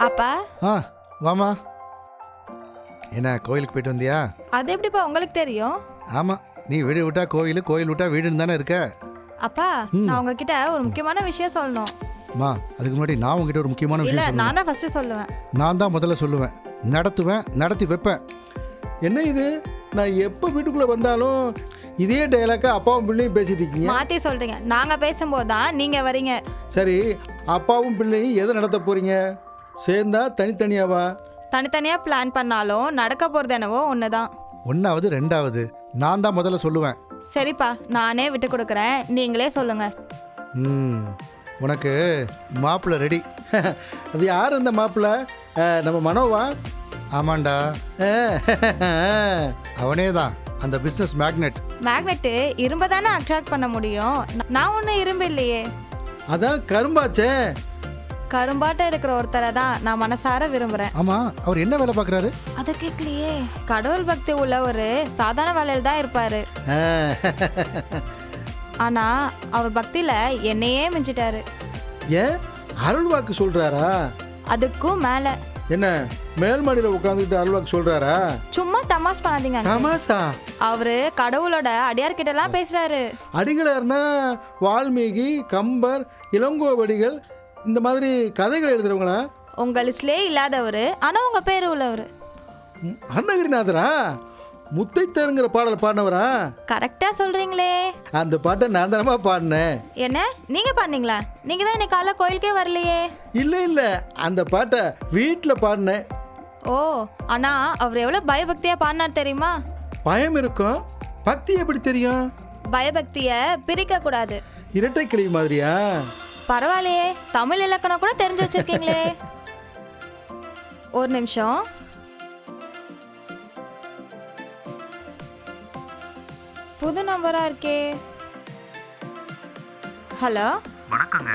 அப்பா, ஆ வாமா. என்ன கோயிலுக்கு போயிட்டு வந்தியா? அது எப்படிப்பா உங்களுக்கு தெரியும்? ஆமாம், நீ வீடு விட்டா கோயில், கோயில் விட்டா வீடுன்னு தானே இருக்க. அப்பா, நான் உங்ககிட்ட ஒரு முக்கியமான விஷயம் சொல்லணும். அம்மா, அதுக்கு முன்னாடி நான் உங்ககிட்ட ஒரு முக்கியமான இல்ல, விஷயம் நான் தான் ஃபர்ஸ்ட் சொல்லுவேன். நான் தான் முதல்ல சொல்லுவேன், நடத்துவேன், நடத்தி வைப்பேன். என்ன இது, நான் எப்போ வீட்டுக்குள்ளே வந்தாலும் இதே டைலாக்கா அப்பாவும் பிள்ளையும் பேசிட்டு இருக்கீங்க. மாத்தி சொல்றீங்க. நாங்க பேசும்போது தான் நீங்க வரீங்க. சரி, அப்பாவும் பிள்ளையும் எதை நடத்த போறீங்க? சேர்ந்தா தனித்தனியாவா? தனித்தனியா பிளான் பண்ணாலும் நடக்க போறது என்னவோ ஒண்ணுதான். ஒன்றாவது ரெண்டாவது நான் தான் முதல்ல சொல்லுவேன். சரிப்பா, நானே விட்டு கொடுக்குறேன், நீங்களே சொல்லுங்க. ம், உனக்கு மாப்பிள்ளை ரெடி. அது யார் அந்த மாப்பிள்ளை? நம்ம மனோவா? ஆமாண்டா, அவனே தான், அந்த பிஸ்னஸ் மேக்னெட். மேக்னெட்டு இரும்ப தானே அட்ராக்ட் பண்ண முடியும். நான் ஒன்றும் இரும்பு இல்லையே. அதான் கரும்பாச்சே. கரும்பாட்ட இருக்கிற ஒருத்தரை தான் நான் மனசார விரும்புறேன். ஆமா, அவர் என்ன வேலை பார்க்குறாரு? அதை கேட்கலையே. கடவுள் பக்தி உள்ள ஒரு சாதாரண வேலையில் தான் இருப்பாரு. ஆனா அவர் பக்தியில என்னையே மிஞ்சிட்டாரு. ஏன் அருள் வாக்கு சொல்றாரா? அதுக்கும் மேல. என்ன மேல் மாடியில் உட்காந்துக்கிட்டு அருள் வாக்கு சொல்றாரா? சும்மா தமாஷ் பண்ணாதீங்க uncle. தமாசா? அவரு கடவுளோட அடியார்கிட்ட எல்லாம் பேசுறாரு. அடிகளார்னா வால்மீகி, கம்பர், இளங்கோவடிகள் இந்த மாதிரி கதைகள் எழுதுறவங்களா? உங்க லிஸ்ட்லயே இல்லாதவரு, ஆனா உங்க பேரு உள்ளவரு. அருணகிரிநாதரா? முத்தைத்தருங்கிற பாடல் பாடினவரா? கரெக்டா சொல்றீங்களே. அந்த பாட்டை நான் தானமா பாடினேன். என்ன நீங்க பண்ணீங்களா? நீங்க தான் இன்னைக்கு காலைல கோயிலுக்கே வரலையே. இல்லை, அந்த பாட்டை வீட்டில் பாடினேன். ஓ, ஆனா அவர் எவ்வளவு பயபக்தியா பாடினார் தெரியுமா? பயம் இருக்கும், பக்தி எப்படி தெரியும்? பயபக்திய பிரிக்க கூடாது. இரட்டை கிளி மாதிரியா? பரவாயில்லையே, தமிழ் இலக்கணம் கூட தெரிஞ்சு வச்சிருக்கீங்களே. ஒரு நிமிஷம். புது நம்பரா இருக்கே. ஹலோ, வணக்கங்க.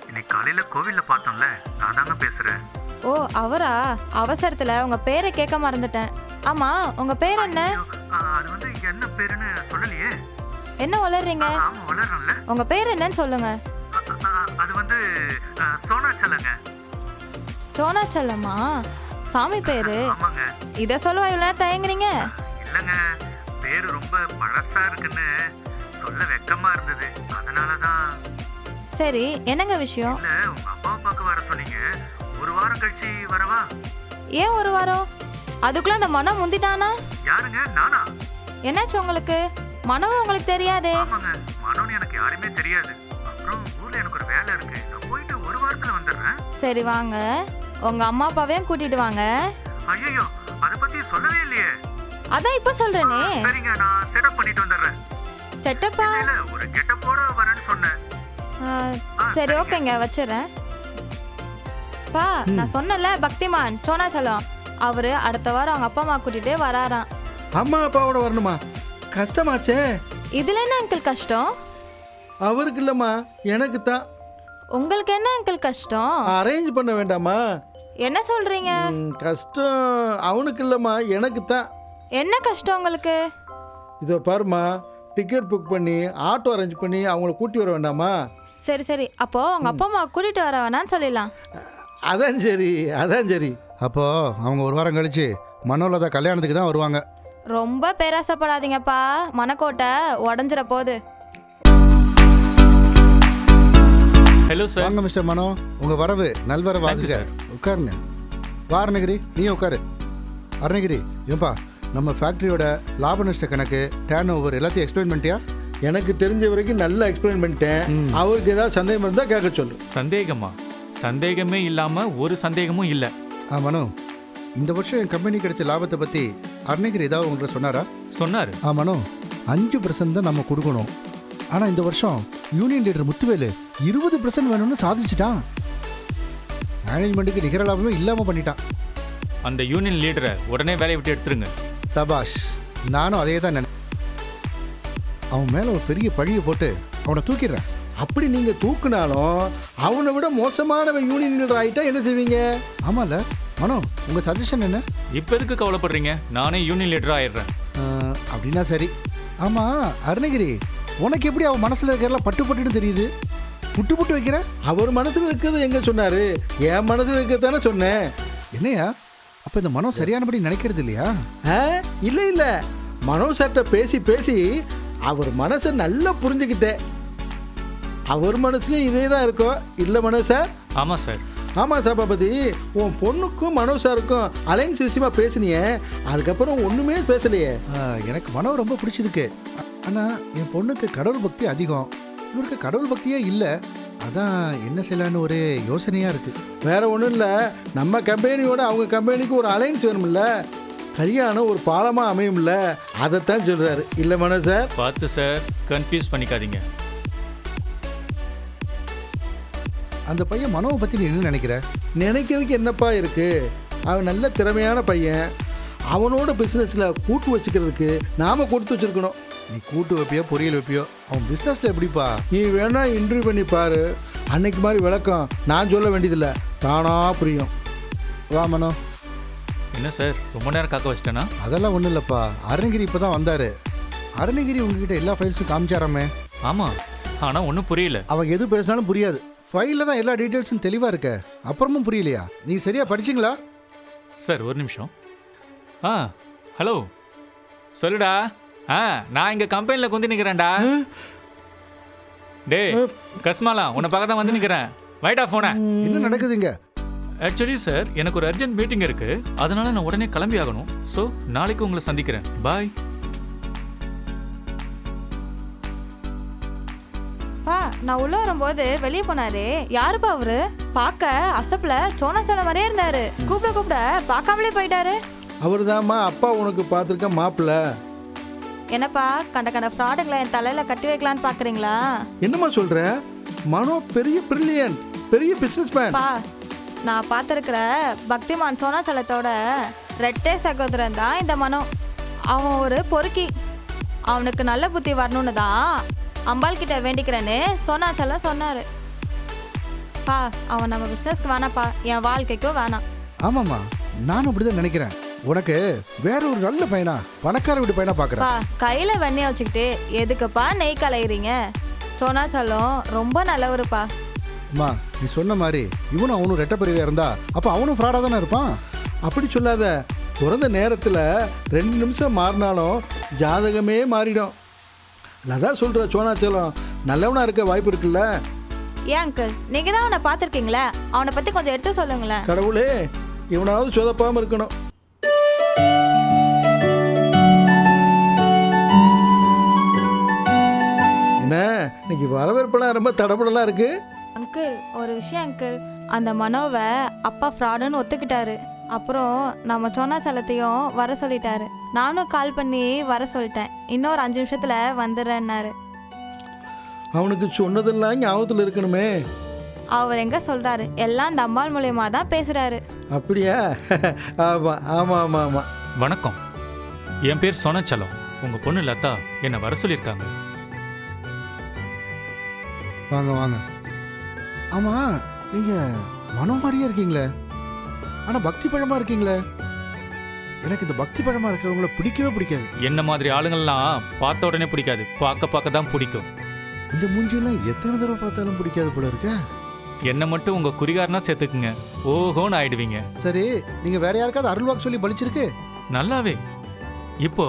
இன்னைக்கு காலையில கோவில்ல பார்த்தோம்ல, நான் தாங்க பேசுறேன். ஓ அவரா? அவசரத்துல உங்க பேரை கேட்க மறந்துட்டேன். ஆமா, உங்க பேர் என்ன? அது வந்து என்ன பேருன்னு சொல்லலையே. என்ன வளர்றீங்க? ஆமா, வளரணும்ல. உங்க பேர் என்னன்னு சொல்லுங்க. அது வந்து சோனாச்சலங்க. சோனாச்சலமா? சாமி பேரு? ஆமாங்க. இத சொல்லுவா இவ்வளவு நேரம் தயங்குறீங்க? இல்லங்க, பேரு ரொம்ப பழசா இருக்குன்னு சொல்ல வெக்கமா இருந்தது, அதனாலதான். சரி, என்னங்க விஷயம்? இல்ல, உங்க அப்பாவை பார்க்க வர சொன்னீங்க. ஒரு வாரம் கழிச்சு வரவா? ஏன் ஒரு வாரம்? அதுக்குள்ள அந்த மனம் முந்திட்டானா? யாருங்க? நானா? என்னாச்சு உங்களுக்கு? மனம் உங்களுக்கு தெரியாதே. ஆமாங்க, மனோன்னு எனக்கு யாருமே தெரியாது. அப்புறம் ஊர்ல எனக்கு ஒரு வேலை இருக்கு, நான் போயிட்டு ஒரு வாரத்துல வந்துடுறேன். சரி வாங்க, உங்க அம்மா அப்பாவையும் கூட்டிட்டு வாங்க. ஐயோ, அத பத்தி சொல்லவே இல்லையே. அதான் இப்ப சொல்றேனே. சரிங்க, நான் செட்டப் பண்ணிட்டு வந்துடுறேன். செட்டப்பா? இல்ல, ஒரு கெட்டப்போட வரேன்னு சொன்னேன். சரி ஓகேங்க, வச்சிடுறேன். பா, நான் சொன்னல பக்திமான் சோனாச்சலம், அவரு அடுத்த வாரம் அவங்க அப்பா அம்மா கூட்டிட்டு வராராம். அம்மா அப்பாவோட வரணுமா? கஷ்டமாச்சே. இதுல என்ன அங்கிள் கஷ்டம்? அவருக்கு இல்லைம்மா, எனக்கு தான். உங்களுக்கு என்ன அங்கிள் கஷ்டம்? அரேஞ்ச் பண்ண வேண்டாமா? என்ன சொல்றீங்க? கஷ்டம் அவனுக்கு இல்லைம்மா, எனக்கு தான். என்ன கஷ்டம் உங்களுக்கு? இதோ பாருமா, டிக்கெட் புக் பண்ணி ஆட்டோ அரேஞ்ச் பண்ணி அவங்கள கூட்டி வர வேண்டாமா? சரி சரி, அப்போ உங்க அப்பா அம்மா கூட்டிட்டு வர வேணான்னு சொல்லிடலாம். அதான் சரி, அதான் சரி. அப்போ அவங்க ஒரு வாரம் கழிச்சு மனோலதா கல்யாணத்துக்கு தான் வருவாங்க. ரொம்ப பேராசைப்படாதீங்கப்பா, மனக்கோட்டை உடஞ்சிட போகுது. Hello sir. வாங்க மிஸ்டர் மனோ, உங்க வரவு நல்வரவு Thank you, ஆகுங்க. உட்காருங்க. வா அருணகிரி, நீயும் உட்காரு. அருணகிரி, ஏன்பா நம்ம ஃபேக்ட்ரியோட லாப நஷ்ட கணக்கு, டேர்ன் ஓவர் எல்லாத்தையும் எக்ஸ்பிளைன் பண்ணிட்டியா? எனக்கு தெரிஞ்ச வரைக்கும் நல்லா எக்ஸ்பிளைன் பண்ணிட்டேன். அவருக்கு ஏதாவது சந்தேகம் இருந்தால் கேட்க சொல்லு. சந்தேகமா? சந்தேகமே இல்லாம ஒரு சந்தேகமும் இல்லை. மனோ, இந்த வருஷம் என் கம்பெனி கிடைச்ச லாபத்தை பற்றி அருணகிரி ஏதாவது உங்கள்கிட்ட சொன்னாரா? சொன்னாரு. மனோ, 5% தான் நம்ம கொடுக்கணும். ஆனால் இந்த வருஷம் யூனியன் லீடர் முத்துவேலு 20% வேணும்னு சாதிச்சிட்டான். மேனேஜ்மெண்ட்டுக்கு நிகர லாபமே இல்லாமல் பண்ணிட்டான். அந்த யூனியன் லீடரை உடனே வேலையை விட்டு எடுத்துருங்க. சபாஷ், நானும் அதே தான் அவன் மேலே ஒரு பெரிய பழியை போட்டு அவனை தூக்கிடுறேன். அப்படி நீங்க தூக்குனாலும் அவனை விட மோசமானவன் யூனியன் லீடர் ஆயிட்டா என்ன செய்வீங்க? ஆமால மனோ, உங்கள் சஜஷன் என்ன? இப்போ எதுக்கு கவலைப்படுறீங்க? நானே யூனியன் லீடராக ஆயிடுறேன். அப்படின்னா சரி. ஆமாம் அருணகிரி, உனக்கு எப்படி அவன் மனசில் இருக்கிறதெல்லாம் பட்டு பட்டுன்னு தெரியுது? புட்டு புட்டு வைக்கிற? அவர் மனசுல இருக்கிறது எங்க சொன்னாரு? என் மனசுல இருக்கிறதானே சொன்னேன். என்னையா அப்போ இந்த மனோ சரியானபடி நினைக்கிறது இல்லையா? இல்ல இல்ல, மனோ சார்ட்ட பேசி பேசி அவர் மனசை நல்லா புரிஞ்சுக்கிட்டேன். அவர் மனசுலயும் இதே தான் இருக்கும் இல்ல மனோ சார்? ஆமாம் சார். ஆமாம் சபாபதி, உன் பொண்ணுக்கும் மனோ சாருக்கும் அலைன்ஸ் விஷயமா பேசினியே, அதுக்கப்புறம் ஒன்றுமே பேசலையே. எனக்கு மனோ ரொம்ப பிடிச்சிருக்கு. ஆனால் என் பொண்ணுக்கு கடவுள் பக்தி அதிகம், இவருக்கு கடவுள் பக்தியே இல்லை. அதான் என்ன செய்யலான்னு ஒரு யோசனையாக இருக்குது. வேற ஒன்றும் இல்லை, நம்ம கம்பெனியோட அவங்க கம்பெனிக்கு ஒரு அலைன்ஸ் வேணும்ல, கல்யாணம் ஒரு பாலமாக அமையும்ல, அதைத்தான் சொல்கிறாரு இல்லை மனோ சார்? பார்த்து சார், கன்ஃபியூஸ் பண்ணிக்காதீங்க. அந்த பையன் மனோவை பற்றி நீ என்ன நினைக்கிற? நினைக்கிறதுக்கு என்னப்பா இருக்குது? அவன் நல்ல திறமையான பையன். அவனோட பிஸ்னஸில் கூட்டு வச்சுக்கிறதுக்கு நாம் கொடுத்து வச்சுருக்கணும். நீ கூட்டு வைப்பியோ பொரியல் வைப்பியோ, அவன் பிஸ்னஸில் எப்படிப்பா? நீ வேணா இன்டர்வியூ பண்ணி பாரு. அன்னைக்கு மாதிரி விளக்கம் நான் சொல்ல வேண்டியதில்லை, தானா புரியும். வா மனோ. என்ன சார், ரொம்ப நேரம் காக்க வச்சிட்டேனா? அதெல்லாம் ஒன்றும் இல்லைப்பா, அருணகிரி இப்போ தான் வந்தார். அருணகிரி உங்ககிட்ட எல்லா ஃபைல்ஸும் காமிச்சாராமே. ஆமாம், ஆனால் ஒன்றும் புரியல. அவன் எது பேசினாலும் புரியாது. ஃபைலில் தான் எல்லா டீட்டெயில்ஸும் தெளிவாக இருக்க, அப்புறமும் புரியலையா? நீ சரியாக படிச்சிங்களா? சார் ஒரு நிமிஷம். ஹலோ சொல்லுடா. நான் இங்கே கம்பெனியில் கொஞ்சம் நிற்கிறேன்டா. டே கஸ்மாலா, உன்னை பார்க்க தான் வந்து நிற்கிறேன். வைட்டா ஃபோனை. என்ன நடக்குதுங்க? ஆக்சுவலி சார், எனக்கு ஒரு அர்ஜென்ட் மீட்டிங் இருக்கு, அதனால நான் உடனே கிளம்பி ஆகணும். ஸோ நாளைக்கு உங்களை சந்திக்கிறேன். பாய். நான் உள்ள வரும்போது வெளியே போனாரு. யாருப்பா அவரு? பார்க்க அசப்ல சோனா சொல்ல மாதிரியே இருந்தாரு. கூப்பிட பார்க்காமலே போயிட்டாரு. அவர் தான்மா அப்பா உனக்கு பார்த்துருக்க மாப்பிள்ள. என்னப்பா கண்ட கண்ட ஃப்ராடுங்களை என் தலையில கட்டி வைக்கலான்னு பாக்குறீங்களா? என்னம்மா சொல்ற? மனோ பெரிய பிரில்லியன்ட், பெரிய பிசினஸ் மேன். பா, நான் பார்த்துருக்கிற பக்திமான் சோனா சலத்தோட ரெட்டே சகோதரன் தான் இந்த மனோ. அவன் ஒரு பொறுக்கி. அவனுக்கு நல்ல புத்தி வரணும்னு தான் அம்பாள் கிட்ட வேண்டிக்கிறேன்னு சோனாச்சலம் சொன்னாரு. பா, அவன் நம்ம பிசினஸ்க்கு வேணாப்பா, என் வாழ்க்கைக்கும் வேணாம். ஆமாம்மா, நானும் அப்படிதான் நினைக்கிறேன். உனக்கு வேற ஒரு நல்ல பையனா, பணக்கார வீட்டு பையனா பார்க்குறேன். பா, கையில வெண்ணெய் வச்சுக்கிட்டு எதுக்குப்பா நெய் கலையிறீங்க? சோனாச்சலம் ரொம்ப நல்லவருப்பா. அம்மா, நீ சொன்ன மாதிரி இவனும் அவனும் ரெட்டை பிரிவியா இருந்தா அப்போ அவனும் ஃப்ராடாக தானே இருப்பான். அப்படி சொல்லாத. பிறந்த நேரத்தில் 2 நிமிஷம் மாறினாலும் ஜாதகமே மாறிடும். அதான் சொல்கிற, சோனாச்சலம் நல்லவனா இருக்க வாய்ப்பு இருக்குல்ல. ஏன் அங்கிள், நீங்க தான் அவனை பார்த்துருக்கீங்களே, அவனை பத்தி கொஞ்சம் எடுத்து சொல்லுங்களேன். கடவுளே, இவனாவது சொதப்பாமல் இருக்கணும். என்ன இன்னைக்கு வரவேற்பெல்லாம் ரொம்ப தடபடலாம் இருக்கு. அங்கிள், ஒரு விஷயம் அங்கிள், அந்த மனோவை அப்பா ஃப்ராடுன்னு ஒத்துக்கிட்டாரு. அப்புறம் நம்ம சோனாச்சலத்தையும் வர சொல்லிட்டாரு. நானும் கால் பண்ணி வர சொல்லிட்டேன். இன்னொரு 5 நிமிஷத்துல வந்துடுறேன்னாரு. அவனுக்கு சொன்னதெல்லாம் ஞாபகத்தில் இருக்கணுமே. அவர் எங்க சொல்றாரு, எல்லாம் இந்த அம்பாள் மூலியமா தான் பேசுறாரு. அப்படியா? ஆமாம் ஆமாம் ஆமாம் ஆமாம். வணக்கம், என் பேர் சோனாச்சலம். உங்கள் பொண்ணு லதா என்னை வர சொல்லியிருக்காங்க. வாங்க வாங்க. ஆமாம், நீங்கள் மனோ மாதிரியே இருக்கீங்களே, ஆனால் பக்தி பழமாக இருக்கீங்களே. எனக்கு இந்த பக்தி பழமாக இருக்கிறவங்கள பிடிக்கவே பிடிக்காது. என்ன மாதிரி ஆளுங்கள்லாம் பார்த்த உடனே பிடிக்காது, பார்க்க தான் பிடிக்கும். இந்த மூஞ்சியெல்லாம் எத்தனை தடவை பார்த்தாலும் பிடிக்காது போல இருக்க. என்னை மட்டும் உங்கள் குறிகாரனா சேர்த்துக்குங்க, ஓஹோன்னு ஆயிடுவீங்க. சரி, நீங்கள் வேற யாருக்காவது அருள்வாக்கு சொல்லி பலிச்சிருக்கு? நல்லாவே. இப்போ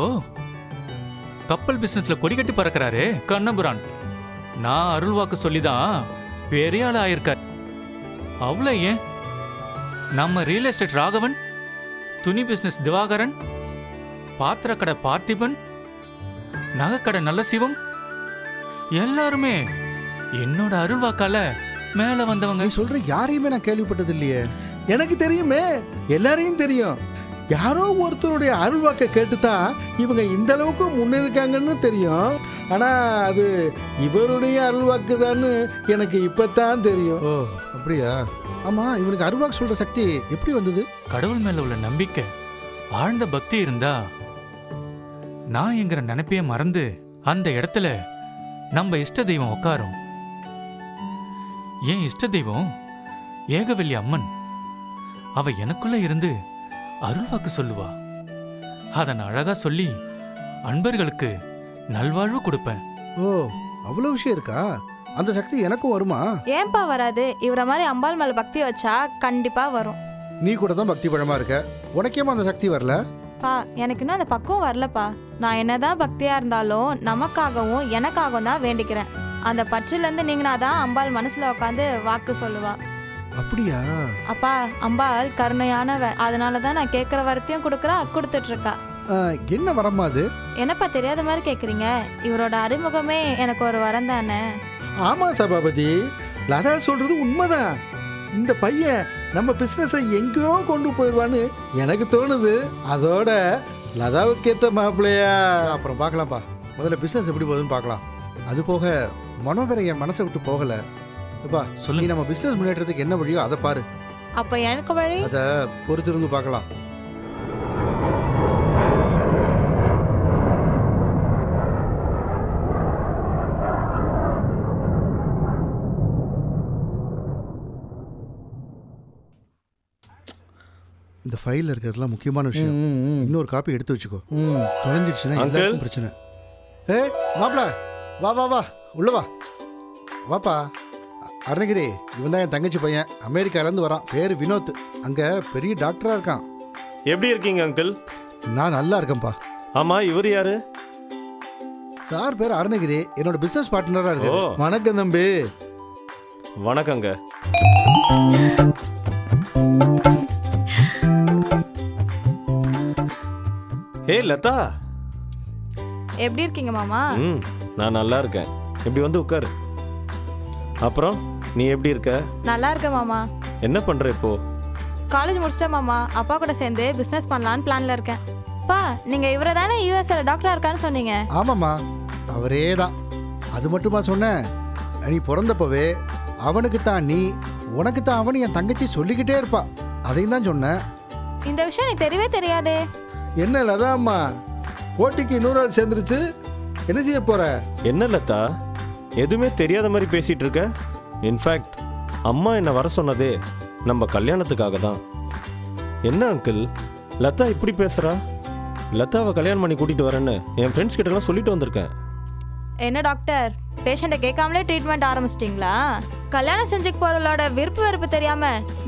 கப்பல் பிசினஸ்ல கொடி கட்டி பறக்கிறாரு கண்ணபுரான். நான் அருள்வாக்கு சொல்லி தான் பெரிய ஆள் ஆயிருக்கார். அவ்வளோ ஏன், நம்ம ரியல் எஸ்டேட் ராகவன், துணி பிசினஸ் திவாகரன், பாத்திரக்கடை பார்த்திபன், நகைக்கடை நல்ல சிவம், எல்லாருமே என்னோட அருள்வாக்கால மேல வந்தவங்க. நீ சொல்ற யாரையுமே நான் கேள்விப்பட்டது இல்லையே. எனக்கு தெரியுமே, எல்லாரையும் தெரியும். யாரோ ஒருத்தருடைய அருள்வாக்கை கேட்டுதான் இவங்க இந்த அளவுக்கு முன்னேறிருக்காங்கன்னு தெரியும். ஆனால் அது இவருடைய அருள்வாக்கு தான்னு எனக்கு இப்போத்தான் தெரியும். ஓ அப்படியா? ஆமா இவனுக்கு அருள்வாக்கு சொல்ற சக்தி எப்படி வந்தது? கடவுள் மேல உள்ள நம்பிக்கை, ஆழ்ந்த பக்தி இருந்தா நான் என்கிற நினைப்பையே மறந்து அந்த இடத்துல நம்ம இஷ்ட தெய்வம் உட்காரும். என் இஷ்ட தெய்வம் ஏகவல்லி அம்மன். அவ எனக்குள்ள இருந்து அருள்வாக்கு சொல்லுவா. அதை நான் அழகா சொல்லி அன்பர்களுக்கு நல்வாழ்வு கொடுப்பேன். ஓ அவ்வளவு விஷயம் இருக்கா? அந்த சக்தி எனக்கும் வருமா? ஏன்பா வராது? இவரை மாதிரி அம்பாள் மேல பக்தி வச்சா கண்டிப்பா வரும். நீ கூட தான் பக்தி பழமா இருக்க, உனக்கேமா அந்த சக்தி வரல? பா எனக்கு இன்னும் அந்த பக்குவம் வரலப்பா. நான் என்னதான் பக்தியா இருந்தாலும் நமக்காகவும் எனக்காகவும் தான் வேண்டிக்கிறேன். அந்த பற்றிலேருந்து நீங்கனாதான் அம்பாள் மனசுல உட்காந்து வாக்கு சொல்லுவா. அப்படியா? அப்பா அம்பாள் கருணையானவ, அதனாலதான் நான் கேட்குற வரத்தையும் கொடுத்துட்டு இருக்கா. என்ன வரமா அது? என்னப்பா தெரியாத மாதிரி கேட்குறீங்க? இவரோட அறிமுகமே எனக்கு ஒரு வரம் தானே. ஆமாம் சபாபதி, லதா சொல்கிறது உண்மைதான். இந்த பையன் நம்ம பிஸ்னஸை எங்கேயோ கொண்டு போயிடுவான்னு எனக்கு தோணுது. அதோட லதாவுக்கு ஏற்ற மாப்பிள்ளையா? அப்புறம் பார்க்கலாம்ப்பா, முதல்ல பிஸ்னஸ் எப்படி போகுதுன்னு பார்க்கலாம். அது போக மனோவரை என் மனசை விட்டு போகலை. அப்பா நீ சொல்லுங்க. நம்ம பிஸ்னஸ் முன்னேற்றத்துக்கு என்ன வழியோ அதை பாரு. அப்போ எனக்கு வழி? அதை பொறுத்திருந்து பார்க்கலாம். இந்த ஃபைலில் இருக்கிறதுலாம் முக்கியமான விஷயம். இன்னொரு காப்பி எடுத்து வச்சுக்கோ. தொலைஞ்சிடுச்சுன்னா எல்லாருக்கும் பிரச்சனை. மாப்பிள வா வா வா உள்ள வா. வாப்பா. அருணகிரி, இவன் தான் என் தங்கச்சி பையன், அமெரிக்காலேருந்து வரான். பேர் வினோத். அங்கே பெரிய டாக்டராக இருக்கான். எப்படி இருக்கீங்க அங்கிள்? நான் நல்லா இருக்கேன்ப்பா. ஆமா, இவர் யாரு? சார் பேர் அருணகிரி, என்னோட பிஸ்னஸ் பார்ட்னராக ஓ இருக்கு. வணக்கம் தம்பி. வணக்கங்க. ஏய் லதா. எப்படி இருக்கீங்க மாமா? நான் நல்லா இருக்கேன். இப்படி வந்து உட்காரு. அப்புறம் நீ எப்படி இருக்க? நல்லா இருக்கேன் மாமா. என்ன பண்ற இப்போ? காலேஜ் முடிச்சிட்டேன் மாமா. அப்பா கூட சேர்ந்து பிஸ்னஸ் பண்ணலான்னு பிளான்ல இருக்கேன். பா நீங்க இவரை தானே யூஎஸ்ல டாக்டரா இருக்கான்னு சொன்னீங்க? ஆமாம்மா, அவரே தான். அது மட்டுமா சொன்னேன்? நீ பிறந்தப்பவே அவனுக்கு தான் நீ, உனக்கு தான் அவனு என் தங்கச்சி சொல்லிக்கிட்டே இருப்பா. அதையும் தான் சொன்னேன். இந்த விஷயம் எனக்கு தெரியவே தெரியாதே. என்ன லதா அம்மா, போட்டிக்கு இன்னொரு ஆள் சேர்ந்துருச்சு, என்ன செய்ய போற? என்ன லதா, எதுவுமே தெரியாத மாதிரி பேசிட்டு இருக்க? இன்ஃபேக்ட் அம்மா என்னை வர சொன்னதே நம்ம கல்யாணத்துக்காக தான். என்ன அங்கிள் லதா இப்படி பேசுறா? லதாவை கல்யாணம் பண்ணி கூட்டிட்டு வரேன்னு என் ஃப்ரெண்ட்ஸ் கிட்டலாம் சொல்லிட்டு வந்திருக்கேன். என்ன டாக்டர், பேஷண்ட்டை கேட்காமலே ட்ரீட்மெண்ட் ஆரம்பிச்சிட்டிங்களா? கல்யாணம் செஞ்சுக்க போறவளோட விருப்பு வெறுப்பு தெரியாம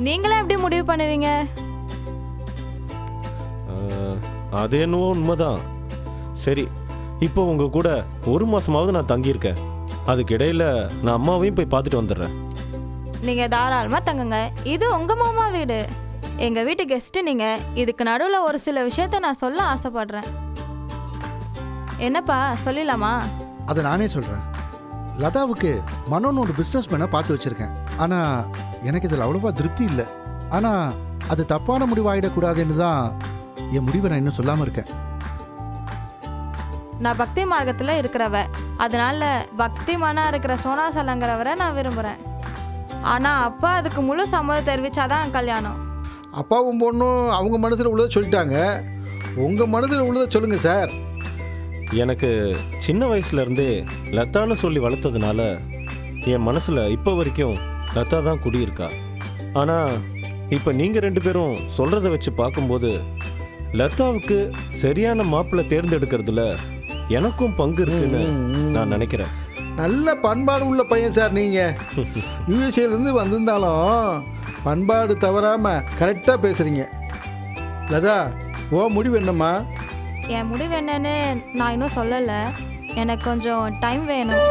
நீங்களே எப்படி முடிவு பண்ணுவீங்க? அது என்னவோ உண்மைதான். சரி, இப்போ உங்க கூட ஒரு மாசமாவது நான் தங்கியிருக்கேன். அதுக்கு இடையில நான் அம்மாவையும் போய் பார்த்துட்டு வந்துடுறேன். நீங்க தாராளமா தங்குங்க, இது உங்க மாமா வீடு. எங்க வீட்டு கெஸ்ட் நீங்க. இதுக்கு நடுவுல ஒரு சில விஷயத்த நான் சொல்ல ஆசைப்படுறேன். என்னப்பா சொல்லிடலாமா? அதை நானே சொல்கிறேன். லதாவுக்கு மனோன்னு ஒரு பிஸ்னஸ் மேனை பார்த்து வச்சுருக்கேன். ஆனால் எனக்கு இதில் அவ்வளோவா திருப்தி இல்லை. ஆனால் அது தப்பான முடிவாயிடக்கூடாதுன்னு தான் என் முடிவை நான் இன்னும் சொல்லாமல் இருக்கேன். நான் பக்தி மார்க்கத்தில் இருக்கிறவ, அதனால பக்தி மனா இருக்கிற சோனாசலங்கிறவரை நான் விரும்புகிறேன். ஆனால் அப்பா அதுக்கு முழு சம்மதம் தெரிவிச்சாதான் கல்யாணம். அப்பாவும் பொண்ணும் அவங்க மனசில் உள்ளதை சொல்லிட்டாங்க, உங்கள் மனசில் உள்ளதை சொல்லுங்க சார். எனக்கு சின்ன வயசுல இருந்தே லதான்னு சொல்லி வளர்த்ததுனால என் மனசுல இப்போ வரைக்கும் லதா தான் குடியிருக்கா. ஆனா இப்போ நீங்க ரெண்டு பேரும் சொல்றத வச்சு பார்க்கும்போது லதாவுக்கு சரியான மாப்பிள்ளை தேர்ந்தெடுக்கிறதுல எனக்கும் பங்கு இருக்குன்னு நான் நினைக்கிறேன். நல்ல பண்பாடு உள்ள பையன் சார் நீங்கள். யூஎஸ்ஏலேருந்து வந்திருந்தாலும் பண்பாடு தவறாமல் கரெக்டாக பேசுகிறீங்க. லதா, ஓ முடிவு என்னம்மா? என் முடிவு என்னன்னு நான் இன்னும் சொல்லலை. எனக்கு கொஞ்சம் டைம் வேணும்.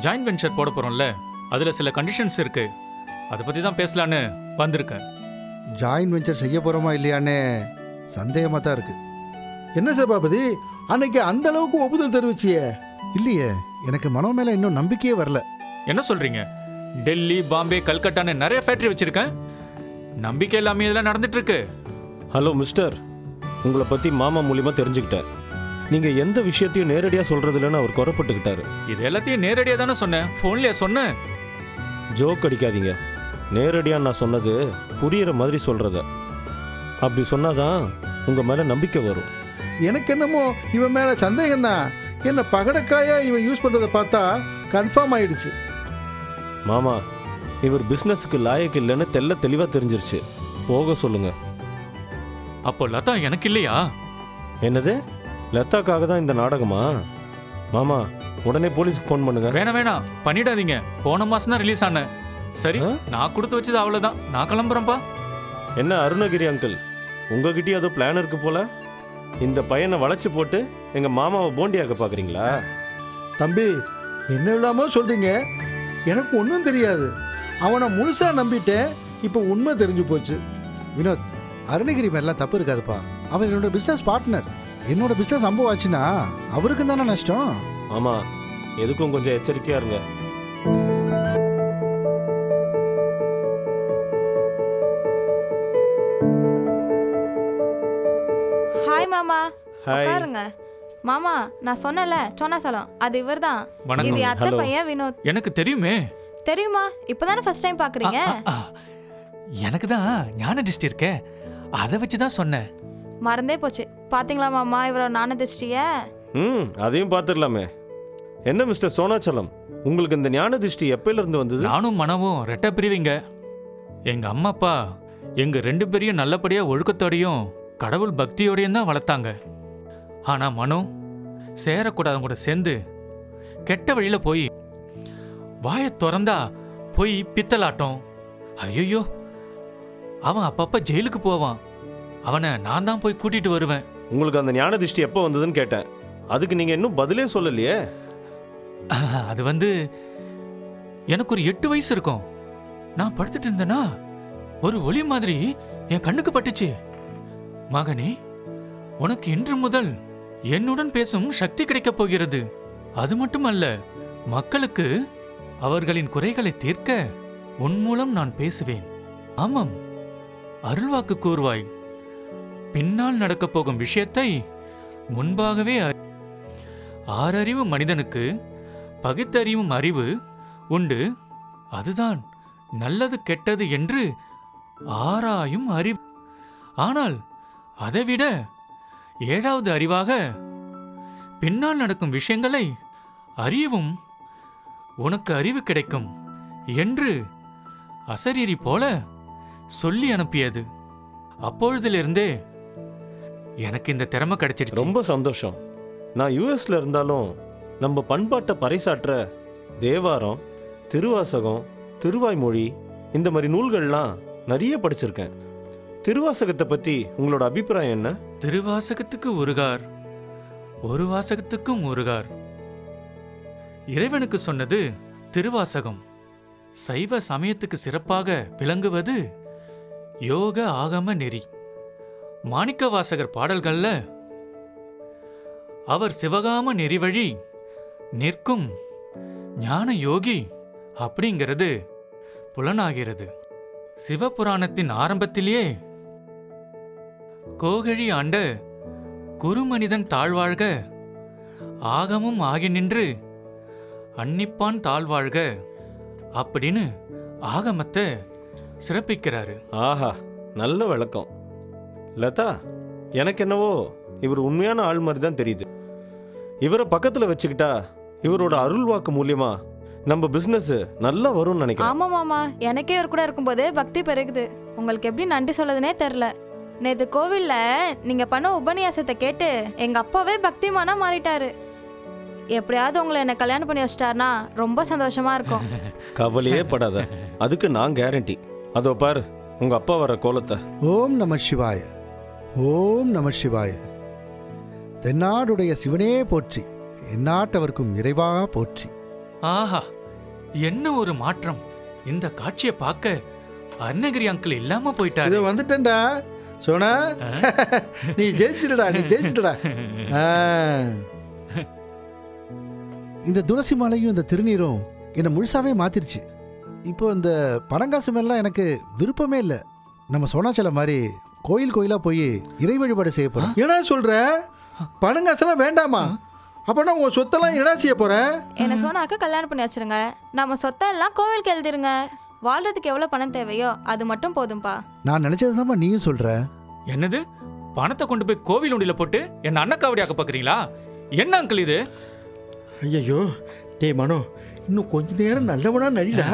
ஜாயின்ட் வெஞ்சர் போட போறோம்ல, அதுல சில கண்டிஷன்ஸ் இருக்கு. அதை பத்தி தான் பேசலான்னு வந்திருக்கேன். ஜாயின் வெஞ்சர் செய்ய போகிறோமா இல்லையான்னு சந்தேகமாக தான் இருக்குது. என்ன சபாபதி, அன்னைக்கு அந்த அளவுக்கு ஒப்புதல் தெரிவிச்சியே? இல்லையே, எனக்கு மனோ மேலே இன்னும் நம்பிக்கையே வரல. என்ன சொல்றீங்க? டெல்லி, பாம்பே, கல்கட்டான்னு நிறைய ஃபேக்டரி வச்சிருக்கேன். நம்பிக்கை எல்லாமே இதெல்லாம் நடந்துட்டு இருக்கு. ஹலோ மிஸ்டர், உங்களை பற்றி மாமா மூலியமாக தெரிஞ்சுக்கிட்டேன். நீங்க எந்த விஷயத்தையும் நேரடியா சொல்றது இல்லைன்னு அவர் குறப்பட்டுக்கிட்டாரு. இது எல்லாத்தையும் நேரடியா தானே சொன்னேன், போன்லயே சொன்னேன். ஜோக் அடிக்காதீங்க. நேரடியா நான் சொன்னது புரியுற மாதிரி சொல்றத. அப்படி சொன்னாதான் உங்க மேல நம்பிக்கை வரும். எனக்கு என்னமோ இவன் மேலே சந்தேகம்தான். என்ன பகடக்காயா இவன் யூஸ் பண்ணுறதை பார்த்தா கன்ஃபார்ம் ஆயிடுச்சு. மாமா, இவர் பிசினஸுக்கு லாயக்கு இல்லைன்னு தெளிவா தெரிஞ்சிருச்சு. போக சொல்லுங்க. அப்போ லதா எனக்கு இல்லையா? என்னது? லதாக்காக தான் இந்த நாடகமா? மாமா, உடனே போலீஸ்க்கு ஃபோன் பண்ணுங்க. வேணாம் பண்ணிடாதீங்க. போன மாசம் தான் ரிலீஸ் ஆனேன். சரி, நான் கொடுத்து வச்சது அவ்வளவுதான். நான் கிளம்புறேன்ப்பா. என்ன அருணகிரி அங்கிள், உங்ககிட்டயும் ஏதோ பிளான் இருக்கு போல. இந்த பையனை வளைச்சு போட்டு எங்க மாமாவை போண்டியாக்க பாக்குறீங்களா? தம்பி, என்ன இல்லாமோ சொல்கிறீங்க. எனக்கு ஒன்றும் தெரியாது. அவனை முழுசாக நம்பிட்டேன். இப்போ உண்மை தெரிஞ்சு போச்சு. வினோத், அருணகிரி மேலாம் தப்பு இருக்காதுப்பா. அவர் என்னோட பிஸ்னஸ் பார்ட்னர். என்னோட பிஸ்னஸ் அம்பு ஆச்சுன்னா அவருக்கும் தானே நஷ்டம். ஆமா, எதுக்கும் கொஞ்சம் எச்சரிக்கையா இருங்க. ஹாய் மாமா. ஹாய். உட்காருங்க. மாமா, நான் சொன்னல சோனாசலம், அது இவர்தான். வணக்கம். இது அத்தை Hello. பையன் வினோத். எனக்கு தெரியுமே. தெரியுமா? இப்பதானே ஃபர்ஸ்ட் டைம் பாக்குறீங்க. எனக்கு தான் ஞான திருஷ்டி இருக்கே, அதை வச்சு தான் சொன்னேன். மறந்தே போச்சு. பாத்தீங்களா மாமா இவரோட ஞான திருஷ்டிய? அதையும் பார்த்துடலாமே. என்ன மிஸ்டர் சோனாச்சலம், உங்களுக்கு இந்த ஞான திருஷ்டி எப்பயில இருந்து வந்தது? நானும் மனவும் ரெட்டை பிரிவிங்க. எங்க அம்மா அப்பா எங்க 2 பேரையும் நல்லபடியா ஒழுக்கத்தோடையும் கடவுள் பக்தியோடையும் தான் வளர்த்தாங்க. ஆனா மனு சேரக்கூடாதவங்க கூட சேர்ந்து கெட்ட வழியில போய் வாயை திறந்தா போய் பித்தலாட்டம். ஐயோ, அவன் அப்பப்ப ஜெயிலுக்கு போவான். அவனை நான் தான் போய் கூட்டிட்டு வருவேன். உங்களுக்கு அந்த ஞான திருஷ்டி எப்போ வந்ததுன்னு கேட்டேன். அதுக்கு நீங்க இன்னும் பதிலே சொல்லலையே. அது வந்து எனக்கு ஒரு 8 வயசு இருக்கும். நான் படுத்துட்டு இருந்தேனா ஒரு ஒளி மாதிரி என் கண்ணுக்கு பட்டுச்சு. மகனே, உனக்கு இன்று முதல் என்னுடன் பேசும் சக்தி கிடைக்கப் போகிறது. அது மட்டுமல்ல, மக்களுக்கு அவர்களின் குறைகளை தீர்க்க உன் மூலம் நான் பேசுவேன். ஆமாம், அருள்வாக்கு கூறுவாய். பின்னால் நடக்கப் போகும் விஷயத்தை முன்பாகவே ஆறறிவு மனிதனுக்கு பகுத்தறிவும் அறிவு உண்டு. அதுதான் நல்லது கெட்டது என்று ஆராயும் அறிவு. ஆனால் அதைவிட 7வது அறிவாக பின்னால் நடக்கும் விஷயங்களை அறியவும் உனக்கு அறிவு கிடைக்கும் என்று அசரீரி போல சொல்லி அனுப்பியது. அப்பொழுதிலிருந்தே எனக்கு இந்த திறமை கிடைச்சிடுச்சு. ரொம்ப சந்தோஷம். நான் யூஎஸ்ல இருந்தாலும் நம்ம பண்பாட்டை பறைசாற்ற தேவாரம், திருவாசகம், திருவாய்மொழி இந்த மாதிரி நூல்கள்லாம் நிறைய படிச்சிருக்கேன். திருவாசகத்தை பத்தி உங்களோட அபிப்பிராயம் என்ன? திருவாசகத்துக்கு ஒருகார், ஒரு வாசகத்துக்கும் ஒருகார். இறைவனுக்கு சொன்னது திருவாசகம். சைவ சமயத்துக்கு சிறப்பாக விளங்குவது யோக ஆகம நெறி. மாணிக்க வாசகர் பாடல்கள்ல அவர் சிவகாம நெறி வழி நிற்கும் ஞான யோகி அப்படிங்கிறது புலனாகிறது. சிவபுராணத்தின் ஆரம்பத்திலேயே கோகழி ஆண்ட குருமனிதன் தாழ்வாழ்க, ஆகமும் ஆகி நின்று அன்னிப்பான் தாழ்வாழ்க அப்படின்னு ஆகமத்தை சிறப்பிக்கிறாரு. ஆஹா, நல்ல விளக்கம். லதா, எனக்கு என்னவோ இவர் உண்மையான ஆள் மாதிரி தான் தெரியுது. இவரை பக்கத்துல வச்சுக்கிட்டா இவரோட அருள்வாக்கு மூலியமா நம்ம பிசினஸ் நல்லா வரும்னு நினைக்கிறேன். ஆமா மாமா, எனக்கே இவர் கூட இருக்கும்போது பக்தி பெருகுது. உங்களுக்கு எப்படி நன்றி சொல்லதுனே தெரியல. நேத்து கோவில்ல நீங்க பண்ண உபன்யாசத்தை கேட்டு எங்க அப்பாவே பக்திமானா மாறிட்டாரு. எப்படியாவது உங்களை என்ன கல்யாணம் பண்ணி வச்சிட்டாருனா ரொம்ப சந்தோஷமா இருக்கும். கவலையே படாத, அதுக்கு நான் கேரண்டி. அதோ பாரு உங்க அப்பா வர கோலத்தை. ஓம் நம சிவாய, ஓம் நம சிவாய. தென்னாடுடைய சிவனே போற்றி, எந்நாட்டவர்க்கும் இறைவா போற்றி. ஆஹா, என்ன ஒரு மாற்றம்! இந்த காட்சியை பார்க்க அருணகிரி அங்கிள் இல்லாம போயிட்டாரு. இது வந்துட்டேன்டா சோனா. நீ ஜெயிச்சிடுடா, நீ ஜெயிச்சிடுடா. இந்த துளசி மாலையும் இந்த திருநீரும் என்னை முழுசாவே மாத்திருச்சு. இப்போ இந்த பணங்காசு மேலாம் எனக்கு விருப்பமே இல்லை. நம்ம சோனாச்சலம் மாதிரி கோயில் கோயிலா போய் இறை வழிபாடு செய்ய போறோம். என்ன சொல்ற? பணம் காசெல்லாம் வேண்டாமா? அப்பனா உங்க சொத்தெல்லாம் என்னடா செய்ய போற? என்ன சோனாக்கு கல்யாணம் பண்ணி வச்சிருங்க. நம்ம சொத்தெல்லாம் கோவிலுக்கு எழுதிருங்க. வாழ்றதுக்கு எவ்வளவு பணம் தேவையோ அது மட்டும் போதும்பா. நான் நினைச்சதுதாம்மா நீயும் சொல்ற. என்னது, பணத்தை கொண்டு போய் கோவில் உண்டியில போட்டு என்ன அன்னக்காவடியாக்க பாக்குறீங்களா? என்ன அங்கிள் இது? ஐயோ டேய் மனோ, இன்னும் கொஞ்ச நேரம் நல்லவனா நடிடா.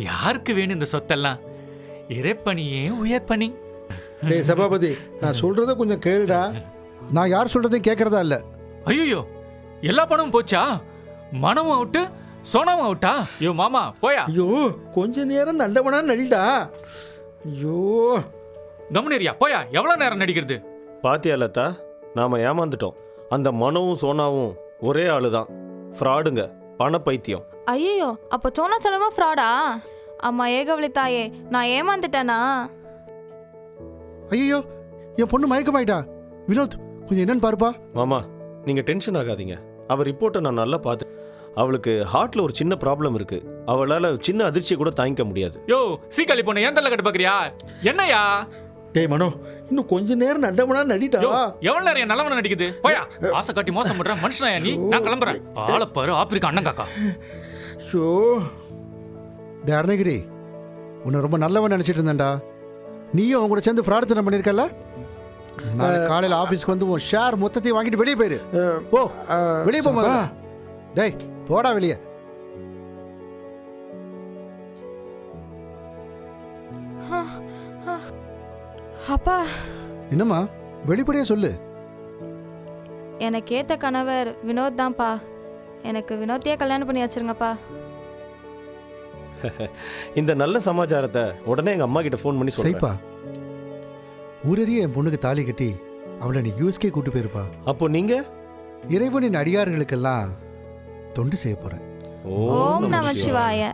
யாருக்கு வேணும் இந்த சொத்தெல்லாம்? இறைப்பணியே உயர்பணி. டேய் சபாபதி, நான் சொல்றத கொஞ்சம் கேளுடா. நான் யார் சொல்றதையும் கேட்கறதா இல்ல. ஐயோ, எல்லா பணமும் போச்சா? மனமும் அவுட்டு, சோனாவும் அவுட்டா? ஐயோ மாமா போயா. ஐயோ கொஞ்ச நேரம் நல்லவனா நடிடா. ஐயோ கம்முனேரியா போயா. எவ்வளவு நேரம் நடிக்கிறது? பாத்தியா லதா, நாம ஏமாந்துட்டோம். அந்த மனோவும் சோனாவும் ஒரே ஆளு தான். ஃப்ராடுங்க, பண பைத்தியம். ஐயோ, அப்போ சோனா செலவா ஃப்ராடா? அம்மா ஏகவழி தாயே, நான் ஏமாந்துட்டேனா? ஐயோ, என் பொண்ணு மயக்கமாயிட்டா. வினோத், கொஞ்சம் என்னன்னு பாருப்பா. மாமா, நீங்க டென்ஷன் ஆகாதீங்க. அவ ரிப்போர்ட்டை நான் நல்லா பார்த்து, அவளுக்கு ஹார்ட்ல ஒரு சின்ன ப்ராப்ளம் இருக்கு. அவளால சின்ன அதிர்ச்சியை கூட தாங்கிக்க முடியாது. யோ சீக்காளி பொண்ணு ஏன் தள்ள கட்டு பாக்குறியா? என்னையா? டேய் மனோ, இன்னும் கொஞ்ச நேரம் நல்லவனா நடிடா. யோ, எவ்வளவு நேரம் என் நல்லவன நடிக்குது? போயா. ஆசை காட்டி மோசம் பண்ற மனுஷனாயா நீ? நான் கிளம்புறேன். ஆளப்பாரு ஆப்பிரிக்கா அண்ணன் காக்கா. ஐயோ டே அருணகிரி, உன்னை ரொம்ப நல்லவன் நினைச்சிட்டு இருந்தேன்டா. நீயும் அவங்க கூட சேர்ந்து ஃப்ராடுத்தனம் பண்ணியிருக்கல. நாளைக்கு காலையில் ஆஃபீஸ்க்கு வந்து உன் ஷேர் மொத்தத்தையும் வாங்கிட்டு வெளியே போயிரு. போ, வெளியே போ முதல்ல. டேய் போடா வெளியே. அப்பா, என்னம்மா வெளிப்படையா சொல்லு. எனக்கு ஏத்த கணவர் வினோத் தான்ப்பா. எனக்கு வினோத்தையே கல்யாணம் பண்ணி வச்சிருங்கப்பா. இந்த நல்ல சமாச்சாரத்தை உடனே எங்க அம்மா கிட்ட ஃபோன் பண்ணி சொல்றேன். சரிப்பா, ஊரறிய என் பொண்ணுக்கு தாலி கட்டி அவளை நீ யூஎஸ்கே கூட்டு போயிருப்பா. அப்போ நீங்க? இறைவனின் அடியார்களுக்கெல்லாம் தொண்டு செய்ய போறேன். ஓம் நம சிவாய.